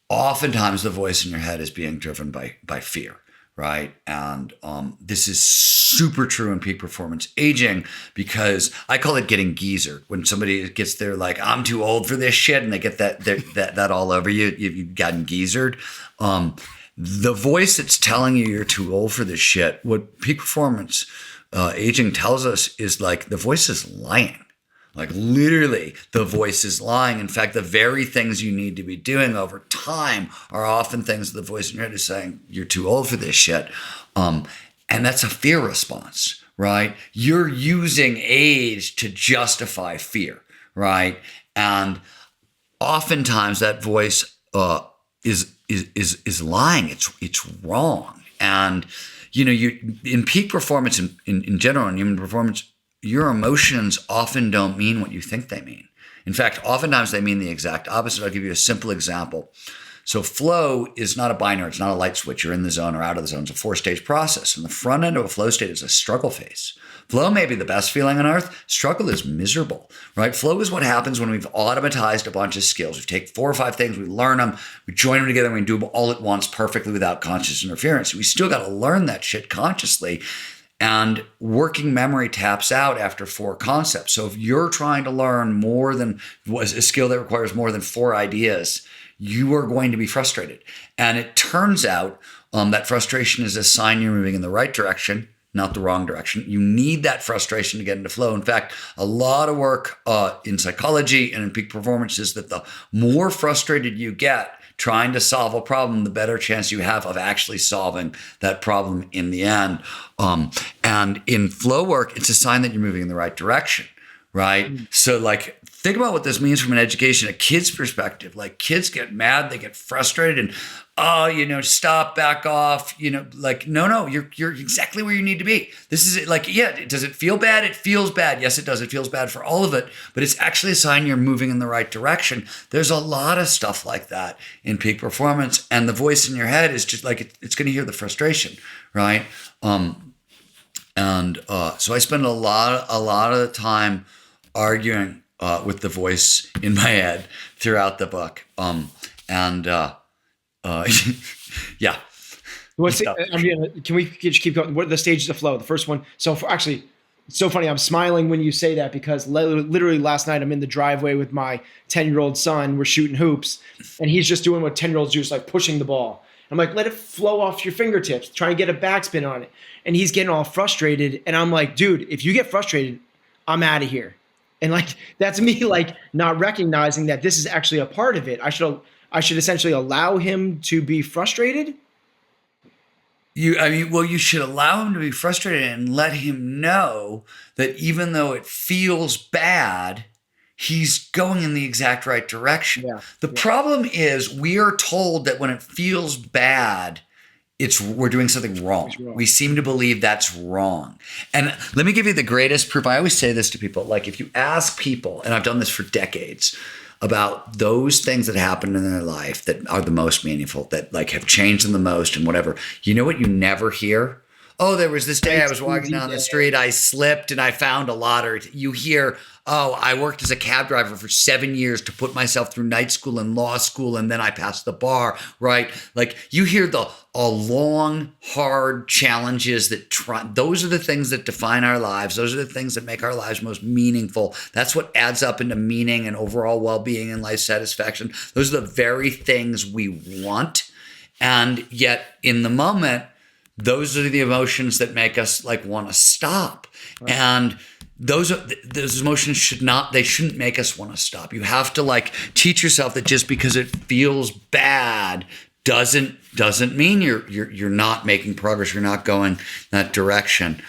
oftentimes the voice in your head is being driven by fear. Right. And this is super true in peak performance aging, because I call it getting geezered. When somebody gets there like, I'm too old for this shit, and they get that all over you, you've gotten geezered. The voice that's telling you you're too old for this shit, what peak performance aging tells us is like the voice is lying. Like literally the voice is lying. In fact, the very things you need to be doing over time are often things the voice in your head is saying, you're too old for this shit. And that's a fear response, right? You're using age to justify fear, right? And oftentimes that voice is lying. It's wrong. And you in peak performance in general, in human performance, your emotions often don't mean what you think they mean. In fact, oftentimes they mean the exact opposite. I'll give you a simple example. So flow is not a binary. It's not a light switch. You're in the zone or out of the zone. It's a 4-stage process. And the front end of a flow state is a struggle phase. Flow may be the best feeling on earth. Struggle is miserable, right? Flow is what happens when we've automatized a bunch of skills. We take 4 or 5 things, we learn them, we join them together, and we do them all at once perfectly without conscious interference. We still got to learn that shit consciously. And working memory taps out after 4 concepts. So if you're trying to learn more than a skill that requires more than 4 ideas, you are going to be frustrated. And it turns out that frustration is a sign you're moving in the right direction, not the wrong direction. You need that frustration to get into flow. In fact, a lot of work in psychology and in peak performance is that the more frustrated you get trying to solve a problem, the better chance you have of actually solving that problem in the end. And in flow work, it's a sign that you're moving in the right direction, right? So like, think about what this means from an education, a kid's perspective. Like kids get mad, they get frustrated and, stop, back off, no, you're exactly where you need to be. This is it. Like, yeah, does it feel bad? It feels bad. Yes, it does. It feels bad for all of it, but it's actually a sign you're moving in the right direction. There's a lot of stuff like that in peak performance, and the voice in your head is just like, it's going to hear the frustration, right? And so I spend a lot of the time arguing with the voice in my head throughout the book. Yeah. Can we just keep going? What are the stages of flow? The first one. Actually, it's so funny. I'm smiling when you say that because literally last night I'm in the driveway with my 10-year-old son. We're shooting hoops, and he's just doing what 10-year-olds do, just like pushing the ball. I'm like, let it flow off your fingertips. Try and get a backspin on it. And he's getting all frustrated, and I'm like, dude, if you get frustrated, I'm out of here. And like that's me like not recognizing that this is actually a part of it. I should essentially allow him to be frustrated. You should allow him to be frustrated and let him know that even though it feels bad, he's going in the exact right direction. Yeah. The problem is we are told that when it feels bad, we're doing something wrong. We seem to believe that's wrong. And let me give you the greatest proof. I always say this to people. Like if you ask people, and I've done this for decades, about those things that happened in their life that are the most meaningful, that like have changed them the most and whatever. You know what you never hear? Oh, there was this day I was walking down the street, I slipped and I found a lottery. You hear, oh, I worked as a cab driver for 7 years to put myself through night school and law school, and then I passed the bar, right? Like you hear the long, hard challenges those are the things that define our lives. Those are the things that make our lives most meaningful. That's what adds up into meaning and overall well-being and life satisfaction. Those are the very things we want. And yet in the moment, those are the emotions that make us like want to stop. Right. And those emotions shouldn't make us want to stop. You have to like teach yourself that just because it feels bad doesn't mean you're not making progress. You're not going that direction.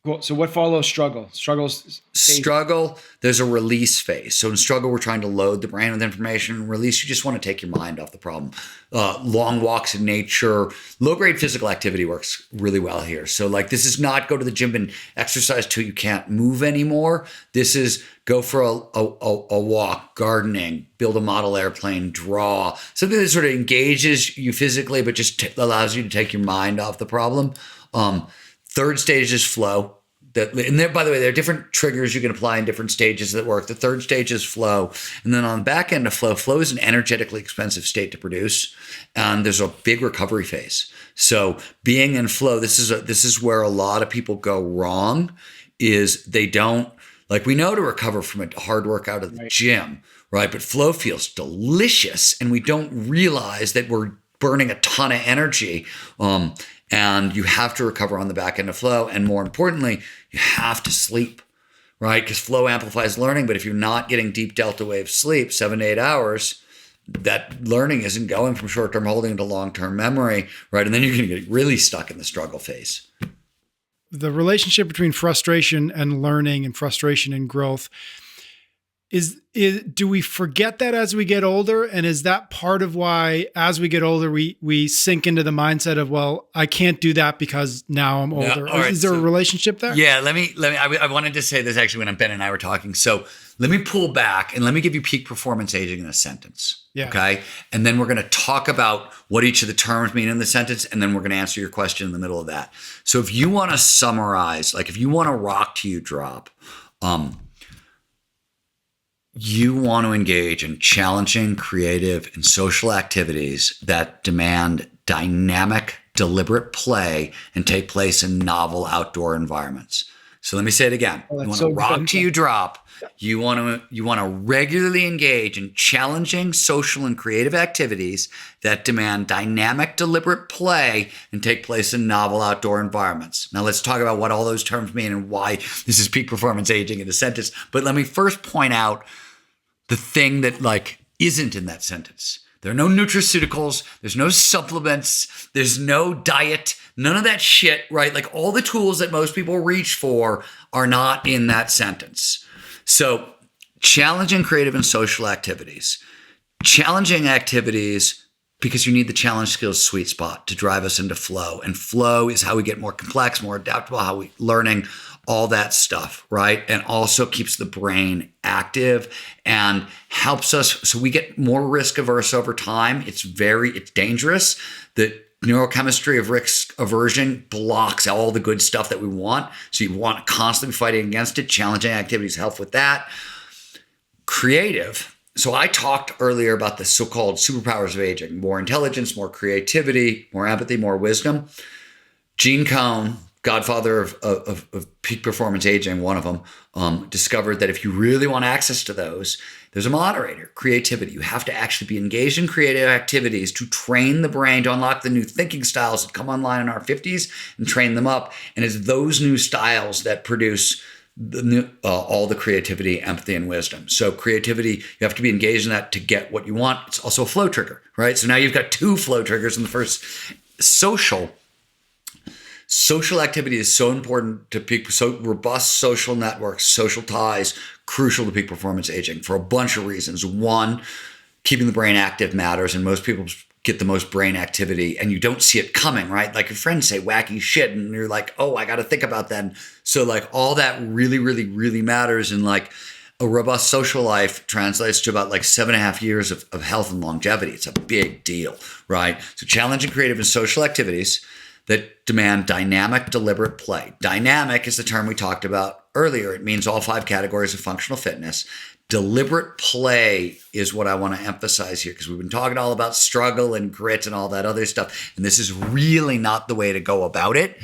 Cool. So what follows struggle? Struggle, there's a release phase. So in struggle, we're trying to load the brain with information. Release, you just want to take your mind off the problem. Long walks in nature, low-grade physical activity works really well here. So like this is not go to the gym and exercise till you can't move anymore. This is go for a walk, gardening, build a model airplane, draw. Something that sort of engages you physically, but just allows you to take your mind off the problem. Third stage is flow. And there, by the way, there are different triggers you can apply in different stages that work. The third stage is flow. And then on the back end of flow is an energetically expensive state to produce. And there's a big recovery phase. So being in flow, this is where a lot of people go wrong, is they don't, like we know to recover from a hard workout at the gym, right? But flow feels delicious. And we don't realize that we're burning a ton of energy. And you have to recover on the back end of flow. And more importantly, you have to sleep, right? Because flow amplifies learning. But if you're not getting deep delta wave sleep, 7 to 8 hours, that learning isn't going from short-term holding to long-term memory, right? And then you're going to get really stuck in the struggle phase. The relationship between frustration and learning and frustration and growth do we forget that as we get older? And is that part of why, as we get older, we sink into the mindset of, well, I can't do that because now I'm older? Yeah, is there a relationship there? Yeah, I wanted to say this actually when Ben and I were talking. So let me pull back and let me give you peak performance aging in a sentence. Yeah. Okay. And then we're going to talk about what each of the terms mean in the sentence. And then we're going to answer your question in the middle of that. So if you want to summarize, like if you want to rock till you drop, you want to engage in challenging, creative, and social activities that demand dynamic, deliberate play and take place in novel outdoor environments. So let me say it again. You want to rock till you drop. You want to regularly engage in challenging, social, and creative activities that demand dynamic, deliberate play and take place in novel outdoor environments. Now let's talk about what all those terms mean and why this is peak performance aging in a sentence. But let me first point out the thing that like isn't in that sentence. There are no nutraceuticals. There's no supplements. There's no diet. None of that shit, right? Like all the tools that most people reach for are not in that sentence. So challenging, creative, and social activities. Challenging activities because you need the challenge skills sweet spot to drive us into flow. And flow is how we get more complex, more adaptable, how we learning, all that stuff, right? And also keeps the brain active and helps us. So we get more risk averse over time. It's dangerous that neurochemistry of risk aversion blocks all the good stuff that we want. So you want to constantly be fighting against it. Challenging activities help with that. Creative. So I talked earlier about the so-called superpowers of aging: more intelligence, more creativity, more empathy, more wisdom. Gene Cohn, godfather of peak performance aging, one of them, discovered that if you really want access to those, there's a moderator: creativity. You have to actually be engaged in creative activities to train the brain to unlock the new thinking styles that come online in our 50s and train them up. And it's those new styles that produce all the creativity, empathy, and wisdom. So creativity, you have to be engaged in that to get what you want. It's also a flow trigger, right? So now you've got 2 flow triggers in the first. Social activity is so important to peak, so robust social networks, social ties, crucial to peak performance aging for a bunch of reasons. One, keeping the brain active matters, and most people get the most brain activity and you don't see it coming, right? Like your friends say wacky shit and you're like, oh, I got to think about that. So like all that really, really, really matters. And like a robust social life translates to about like 7.5 years of health and longevity. It's a big deal, right? So challenging creative and social activities that demand dynamic, deliberate play. Dynamic is the term we talked about earlier. It means all 5 categories of functional fitness. Deliberate play is what I want to emphasize here, because we've been talking all about struggle and grit and all that other stuff. And this is really not the way to go about it.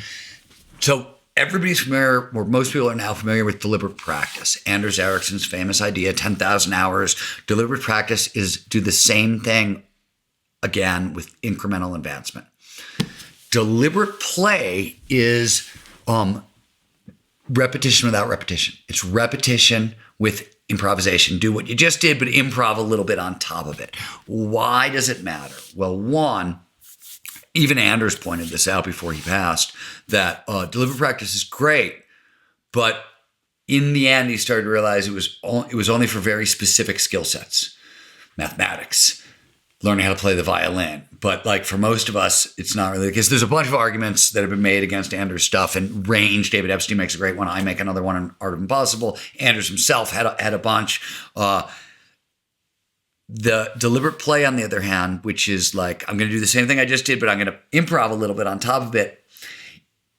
So everybody's familiar, or most people are now familiar with deliberate practice. Anders Ericsson's famous idea, 10,000 hours. Deliberate practice is do the same thing again with incremental advancement. Deliberate play is repetition without repetition. It's repetition with improvisation. Do what you just did, but improv a little bit on top of it. Why does it matter? Well, one, even Anders pointed this out before he passed, that deliberate practice is great, but in the end, he started to realize it was only for very specific skill sets. Mathematics, learning how to play the violin. But like for most of us, it's not really the case. There's a bunch of arguments that have been made against Anders' stuff, and range. David Epstein makes a great one. I make another one in Art of Impossible. Anders himself had a bunch. The deliberate play, on the other hand, which is like, I'm going to do the same thing I just did, but I'm going to improv a little bit on top of it.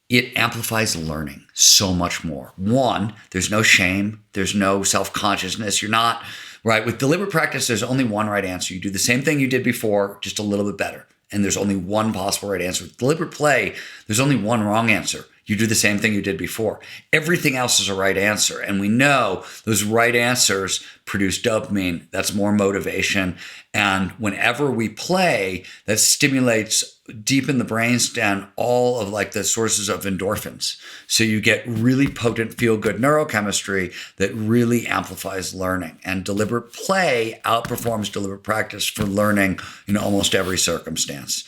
It amplifies learning so much more. One, there's no shame. There's no self-consciousness. You're not... Right. With deliberate practice, there's only one right answer. You do the same thing you did before, just a little bit better. And there's only one possible right answer. With deliberate play, there's only one wrong answer. You do the same thing you did before. Everything else is a right answer. And we know those right answers produce dopamine. That's more motivation. And whenever we play, that stimulates deep in the brainstem all of like the sources of endorphins. So you get really potent feel-good neurochemistry that really amplifies learning. And deliberate play outperforms deliberate practice for learning in almost every circumstance.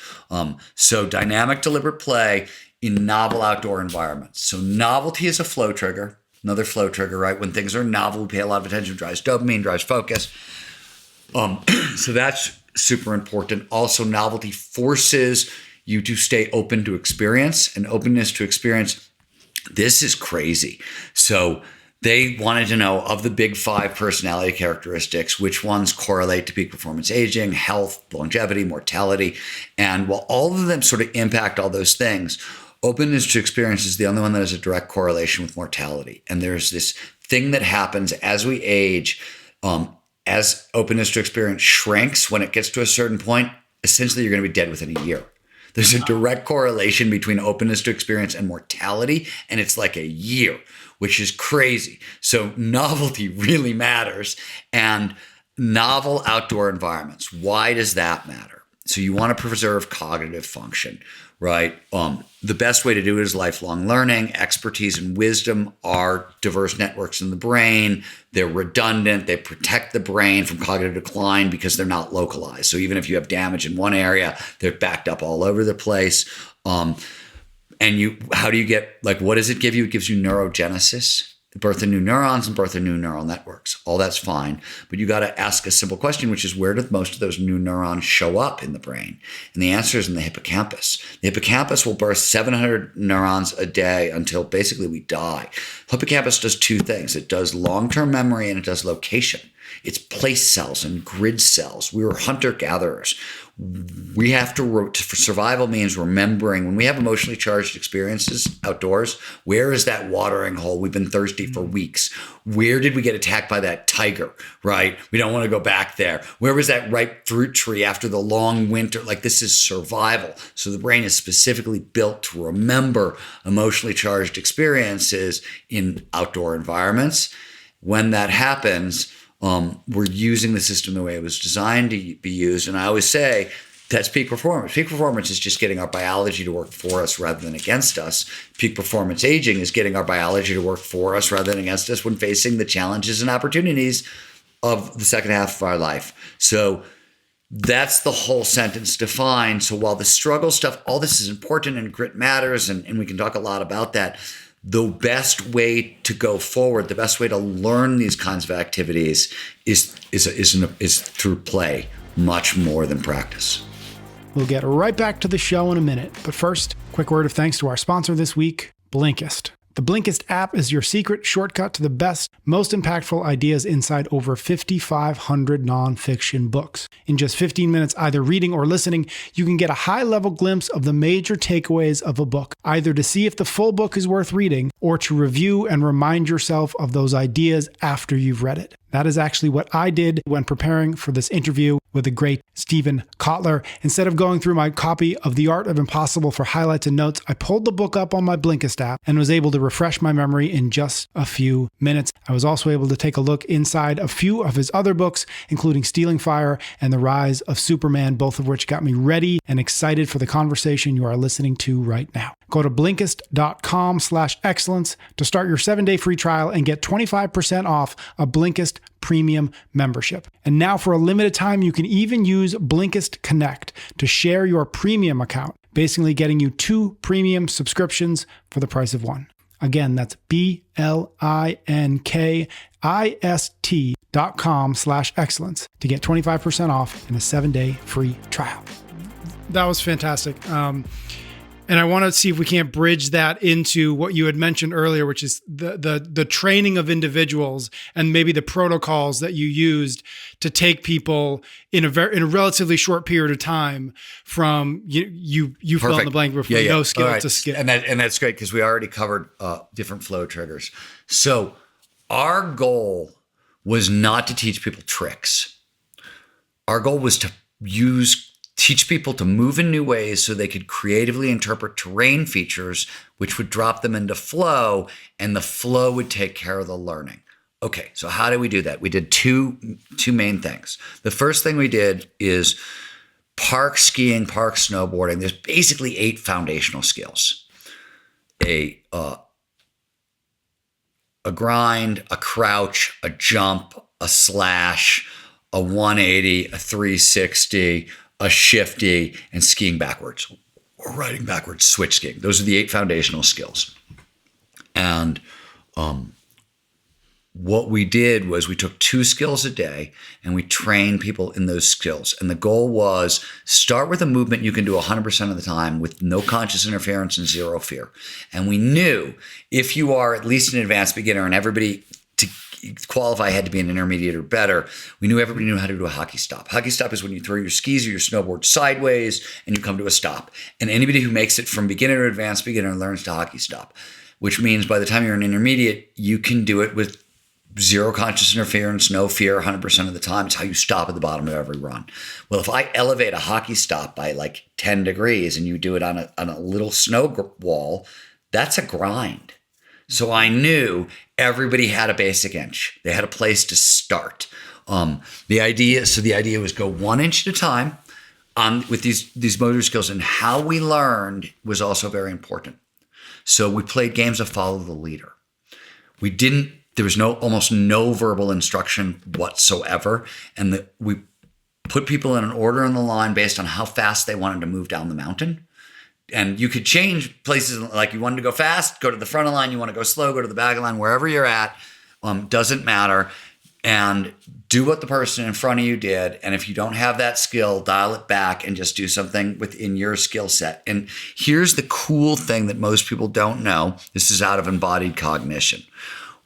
So dynamic deliberate play in novel outdoor environments. So novelty is a flow trigger, another flow trigger, right? When things are novel, we pay a lot of attention, drives dopamine, drives focus. So that's super important. Also, novelty forces you to stay open to experience, and openness to experience. This is crazy. So they wanted to know, of the big 5 personality characteristics, which ones correlate to peak performance aging, health, longevity, mortality. And while all of them sort of impact all those things, openness to experience is the only one that has a direct correlation with mortality. And there's this thing that happens as we age, as openness to experience shrinks. When it gets to a certain point, essentially you're going to be dead within a year. There's a direct correlation between openness to experience and mortality, and it's like a year, which is crazy. So novelty really matters. And novel outdoor environments, why does that matter? So you want to preserve cognitive function, right? The best way to do it is lifelong learning. Expertise and wisdom are diverse networks in the brain. They're redundant. They protect the brain from cognitive decline because they're not localized. So even if you have damage in one area, they're backed up all over the place. How do you get, like, what does it give you? It gives you neurogenesis, birth of new neurons and birth of new neural networks. All that's fine. But you got to ask a simple question, which is, where do most of those new neurons show up in the brain? And the answer is in the hippocampus. The hippocampus will burst 700 neurons a day until basically we die. Hippocampus does 2 things. It does long-term memory and it does location. It's place cells and grid cells. We were hunter-gatherers. We have to, for survival means remembering when we have emotionally charged experiences outdoors, where is that watering hole? We've been thirsty for weeks. Where did we get attacked by that tiger, right? We don't want to go back there. Where was that ripe fruit tree after the long winter? Like, this is survival. So the brain is specifically built to remember emotionally charged experiences in outdoor environments. When that happens, we're using the system the way it was designed to be used. And I always say that's peak performance. Peak performance is just getting our biology to work for us rather than against us. Peak performance aging is getting our biology to work for us rather than against us when facing the challenges and opportunities of the second half of our life. So that's the whole sentence defined. So while the struggle stuff, all this is important and grit matters, and we can talk a lot about that, the best way to go forward, the best way to learn these kinds of activities is through play, much more than practice. We'll get right back to the show in a minute. But first, quick word of thanks to our sponsor this week, Blinkist. The Blinkist app is your secret shortcut to the best, most impactful ideas inside over 5,500 nonfiction books. In just 15 minutes, either reading or listening, you can get a high-level glimpse of the major takeaways of a book, either to see if the full book is worth reading or to review and remind yourself of those ideas after you've read it. That is actually what I did when preparing for this interview with the great Stephen Kotler. Instead of going through my copy of The Art of Impossible for highlights and notes, I pulled the book up on my Blinkist app and was able to refresh my memory in just a few minutes. I was also able to take a look inside a few of his other books, including Stealing Fire and The Rise of Superman, both of which got me ready and excited for the conversation you are listening to right now. Go to Blinkist.com/excellence to start your 7-day free trial and get 25% off a Blinkist premium membership. And now for a limited time, you can even use Blinkist Connect to share your premium account, basically getting you 2 premium subscriptions for the price of one. Again, that's Blinkist.com/excellence to get 25% off and a 7-day free trial. That was fantastic. And I want to see if we can't bridge that into what you had mentioned earlier, which is the training of individuals and maybe the protocols that you used to take people in a relatively short period of time from you fill in the blank from no skill to skill. And that's great because we already covered different flow triggers. So our goal was not to teach people tricks. Our goal was to teach people to move in new ways so they could creatively interpret terrain features, which would drop them into flow, and the flow would take care of the learning. Okay, so how do we do that? We did two main things. The first thing we did is park skiing, park snowboarding. There's basically 8 foundational skills. A grind, a crouch, a jump, a slash, a 180, a 360, a shifty, and skiing backwards or riding backwards, switch skiing. Those are the 8 foundational skills. And what we did was we took 2 skills a day and we trained people in those skills. And the goal was start with a movement you can do 100% of the time with no conscious interference and zero fear. And we knew if you are at least an advanced beginner, and everybody to qualify had to be an intermediate or better, we knew everybody knew how to do a hockey stop. Hockey stop is when you throw your skis or your snowboard sideways and you come to a stop. And anybody who makes it from beginner to advanced beginner learns to hockey stop, which means by the time you're an intermediate, you can do it with zero conscious interference, no fear, 100% of the time. It's how you stop at the bottom of every run. Well, if I elevate a hockey stop by like 10 degrees and you do it on a little snow wall, that's a grind. So I knew everybody had a basic inch. They had a place to start. The idea was go 1 inch at a time with these motor skills, and how we learned was also very important. So we played games of follow the leader. There was almost no verbal instruction whatsoever. And we put people in an order on the line based on how fast they wanted to move down the mountain. And you could change places, like you wanted to go fast, go to the front of the line. You want to go slow, go to the back of the line, wherever you're at, doesn't matter. And do what the person in front of you did. And if you don't have that skill, dial it back and just do something within your skill set. And here's the cool thing that most people don't know. This is out of embodied cognition.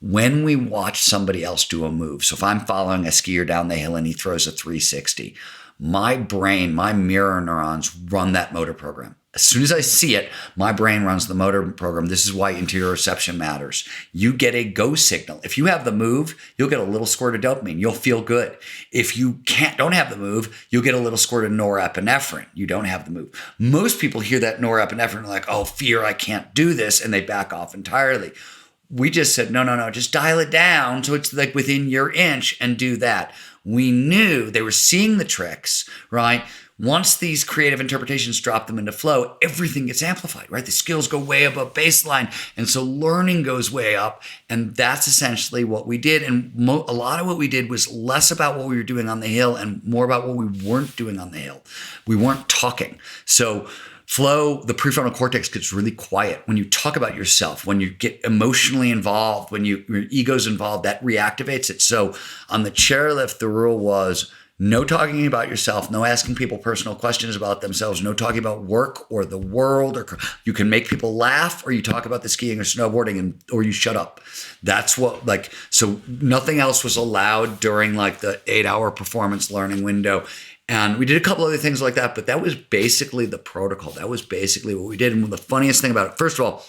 when we watch somebody else do a move. So if I'm following a skier down the hill and he throws a 360, my brain, my mirror neurons run that motor program. As soon as I see it, my brain runs the motor program. This is why interoception matters. You get a go signal. If you have the move, you'll get a little squirt of dopamine. You'll feel good. If you don't have the move, you'll get a little squirt of norepinephrine. You don't have the move. Most people hear that norepinephrine and are like, oh, fear, I can't do this. And they back off entirely. We just said, no, just dial it down so it's like within your inch and do that. We knew they were seeing the tricks, right? Once these creative interpretations drop them into flow, everything gets amplified, right? The skills go way above baseline. And so learning goes way up. And that's essentially what we did. And a lot of what we did was less about what we were doing on the hill and more about what we weren't doing on the hill. We weren't talking. So flow, the prefrontal cortex gets really quiet. When you talk about yourself, when you get emotionally involved, when your ego's involved, that reactivates it. So on the chairlift, the rule was no talking about yourself, no asking people personal questions about themselves, no talking about work or the world, or you can make people laugh or you talk about the skiing or snowboarding or you shut up. That's what so nothing else was allowed during like the 8-hour performance learning window. And we did a couple other things like that, but that was basically the protocol. That was basically what we did. And the funniest thing about it, first of all,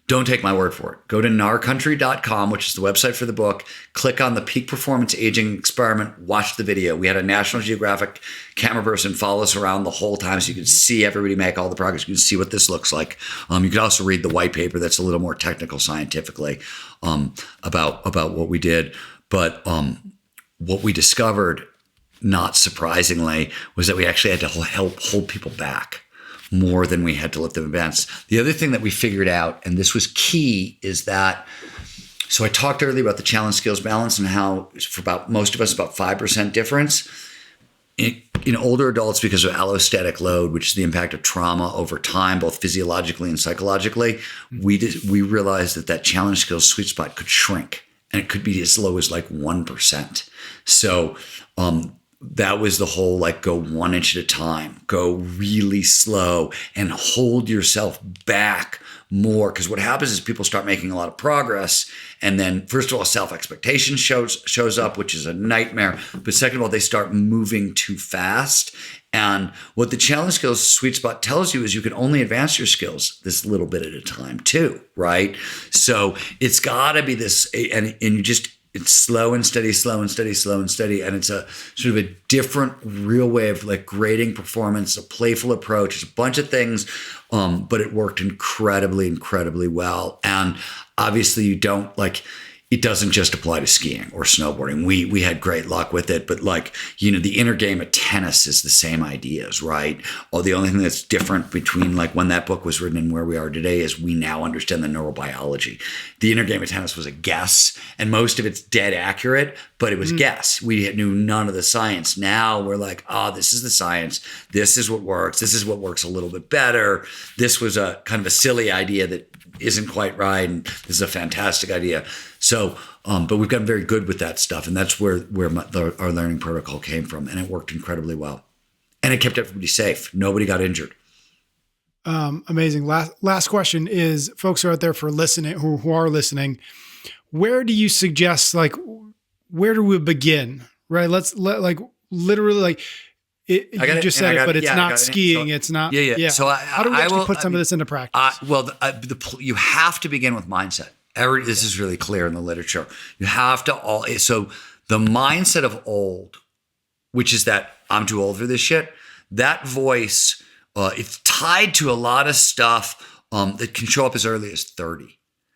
don't take my word for it. Go to narcountry.com, which is the website for the book. Click on the Peak Performance Aging Experiment. Watch the video. We had a National Geographic camera person follow us around the whole time so you can see everybody make all the progress. You can see what this looks like. You can also read the white paper that's a little more technical scientifically about what we did. But what we discovered, not surprisingly, was that we actually had to help hold people back more than we had to let them advance. The other thing that we figured out, and this was key, is that, so I talked earlier about the challenge skills balance and how for about most of us, about 5% difference. In older adults, because of allostatic load, which is the impact of trauma over time, both physiologically and psychologically, we realized that challenge skills sweet spot could shrink, and it could be as low as like 1%. So that was the whole, like, go 1 inch at a time, go really slow and hold yourself back more. Because what happens is people start making a lot of progress. And then, first of all, self-expectation shows up, which is a nightmare. But second of all, they start moving too fast. And what the challenge skills sweet spot tells you is you can only advance your skills this little bit at a time too, right? So it's got to be this, and you just, it's slow and steady, slow and steady, slow and steady. And it's a sort of a different, real way of like grading performance, a playful approach. It's a bunch of things, but it worked incredibly, incredibly well. And obviously you don't like, it doesn't just apply to skiing or snowboarding. We had great luck with it, but like, the inner game of tennis is the same ideas, right? Or the only thing that's different between like when that book was written and where we are today is we now understand the neurobiology. The inner game of tennis was a guess, and most of it's dead accurate, but it was guess. We knew none of the science. Now we're like, this is the science. This is what works. This is what works a little bit better. This was a kind of a silly idea that isn't quite right, and this is a fantastic idea. So, but we've gotten very good with that stuff, and that's where our learning protocol came from, and it worked incredibly well, and it kept everybody safe. Nobody got injured. Amazing. Last question is: folks are out there for listening, who are listening. Where do you suggest? Like, where do we begin? Right? Literally, like. You just said it, but it's not skiing. So, it's not. Yeah. So how do we actually put some of this into practice? You have to begin with mindset. This is really clear in the literature. You have to so the mindset of old, which is that I'm too old for this shit. That voice, it's tied to a lot of stuff that can show up as early as 30.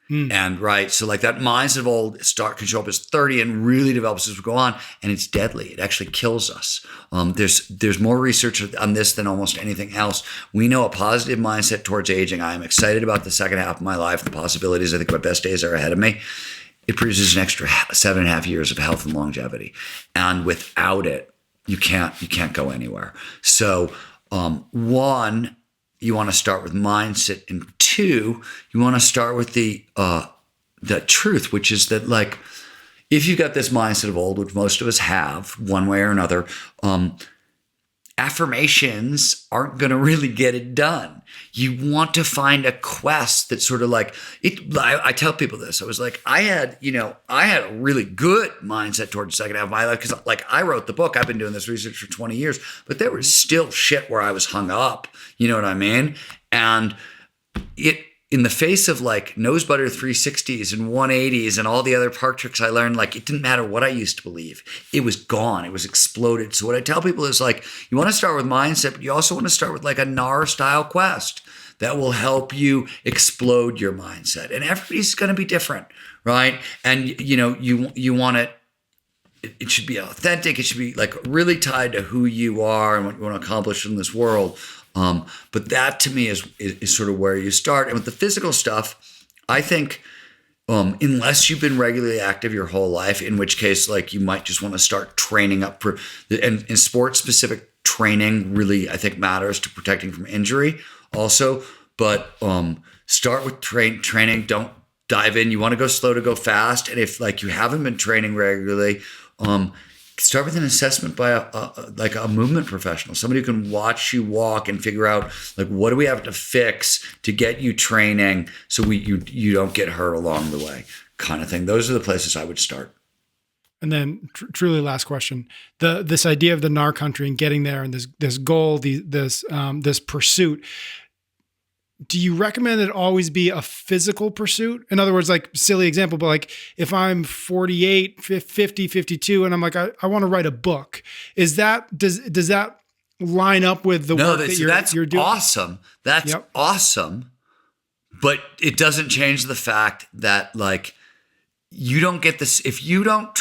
And right, so like that mindset of old can show up as 30 and really develops as we go on, and it's deadly. It actually kills us. There's more research on this than almost anything else. We know a positive mindset towards aging. I am excited about the second half of my life, the possibilities. I think my best days are ahead of me. It produces an extra 7.5 years of health and longevity, and without it, you can't go anywhere. So, one, you want to start with mindset, and two, you want to start with the truth, which is that, like, if you got this mindset of old, which most of us have one way or another, affirmations aren't going to really get it done. You want to find a quest that's sort of like it. I tell people this. I was like, I had a really good mindset towards the second half of my life because like I wrote the book. I've been doing this research for 20 years, but there was still shit where I was hung up. You know what I mean? And in the face of like nose butter 360s and 180s and all the other park tricks I learned, like it didn't matter what I used to believe. It was gone. It was exploded. So what I tell people is like, you want to start with mindset, but you also want to start with like a NAR style quest that will help you explode your mindset. And everybody's going to be different, right? And you want it should be authentic. It should be like really tied to who you are and what you want to accomplish in this world. But that to me is sort of where you start. And with the physical stuff, I think unless you've been regularly active your whole life, in which case like you might just want to start training up for and sport specific training really I think matters to protecting from injury also. But start with training. Don't dive in. You want to go slow to go fast. And if like you haven't been training regularly, start with an assessment by a movement professional, somebody who can watch you walk and figure out like what do we have to fix to get you training so you don't get hurt along the way, kind of thing. Those are the places I would start. And then truly last question, this idea of the NAR country and getting there and this goal, this pursuit. Do you recommend it always be a physical pursuit? In other words, like silly example, but like if I'm 48, 50, 52, and I'm like, I want to write a book, does that line up with the work that you're doing? Awesome. That's awesome. But it doesn't change the fact that like, you don't get this if you don't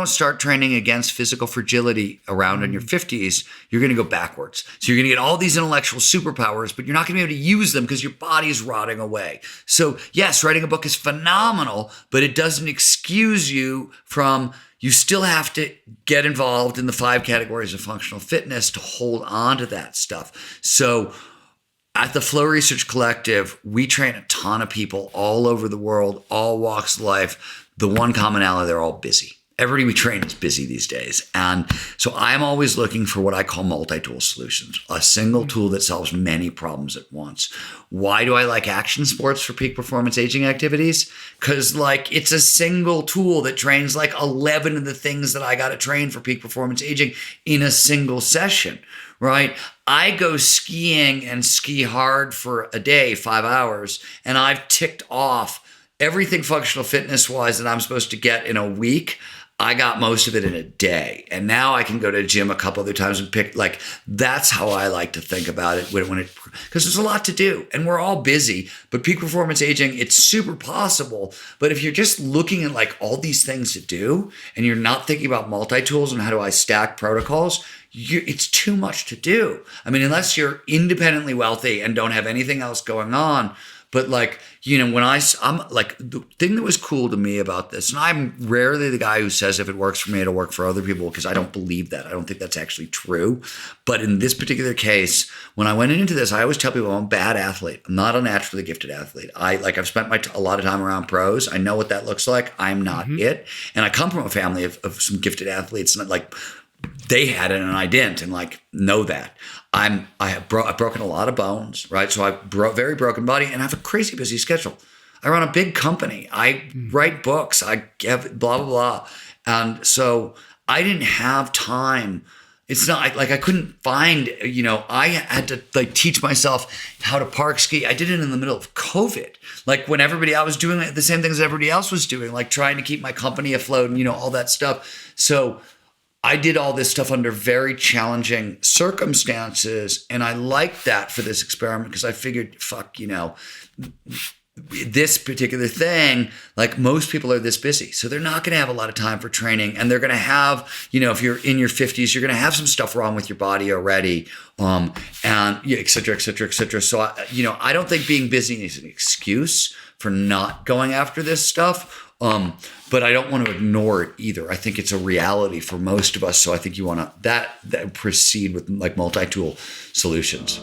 start training against physical fragility around in your 50s, you're going to go backwards. So you're going to get all these intellectual superpowers, but you're not going to be able to use them because your body's rotting away. So yes, writing a book is phenomenal, but it doesn't excuse you from, you still have to get involved in the 5 categories of functional fitness to hold on to that stuff. So at the Flow Research Collective, we train a ton of people all over the world, all walks of life. The one commonality, they're all busy. Everybody we train is busy these days. And so I'm always looking for what I call multi-tool solutions, a single tool that solves many problems at once. Why do I like action sports for peak performance aging activities? Because like it's a single tool that trains like 11 of the things that I got to train for peak performance aging in a single session, right? I go skiing and ski hard for a day, 5 hours, and I've ticked off everything functional fitness wise that I'm supposed to get in a week. I got most of it in a day. And now I can go to the gym a couple other times and pick, like, that's how I like to think about it because there's a lot to do and we're all busy, but peak performance aging, it's super possible. But if you're just looking at like all these things to do and you're not thinking about multi-tools and how do I stack protocols, it's too much to do. I mean, unless you're independently wealthy and don't have anything else going on. But like, when I'm like, the thing that was cool to me about this, and I'm rarely the guy who says if it works for me, it'll work for other people, because I don't believe that. I don't think that's actually true. But in this particular case, when I went into this, I always tell people I'm a bad athlete. I'm not a naturally gifted athlete. I've spent a lot of time around pros. I know what that looks like. I'm not it. And I come from a family of some gifted athletes, and like, they had it and I didn't, and like know that. I've broken a lot of bones, right? So I've very broken body and I have a crazy busy schedule. I run a big company. I write books. I have blah, blah, blah. And so I didn't have time. It's not like I couldn't find, I had to like teach myself how to park ski. I did it in the middle of COVID. Like when I was doing the same things everybody else was doing, like trying to keep my company afloat and, all that stuff. So I did all this stuff under very challenging circumstances. And I liked that for this experiment because I figured, this particular thing, like most people are this busy. So they're not going to have a lot of time for training. And they're going to have, if you're in your 50s, you're going to have some stuff wrong with your body already, and et cetera, et cetera, et cetera. So, I don't think being busy is an excuse for not going after this stuff. But I don't want to ignore it either. I think it's a reality for most of us. So I think you want to that proceed with like multi-tool solutions.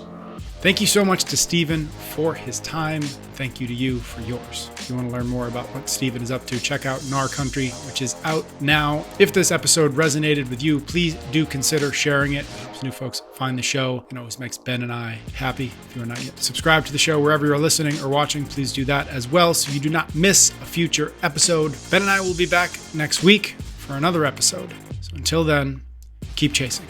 Thank you so much to Steven for his time. Thank you to you for yours. If you want to learn more about what Steven is up to, check out Nar Country, which is out now. If this episode resonated with you, please do consider sharing it. It helps new folks find the show. It always makes Ben and I happy. If you are not yet subscribed to the show, wherever you're listening or watching, please do that as well so you do not miss a future episode. Ben and I will be back next week for another episode. So until then, keep chasing.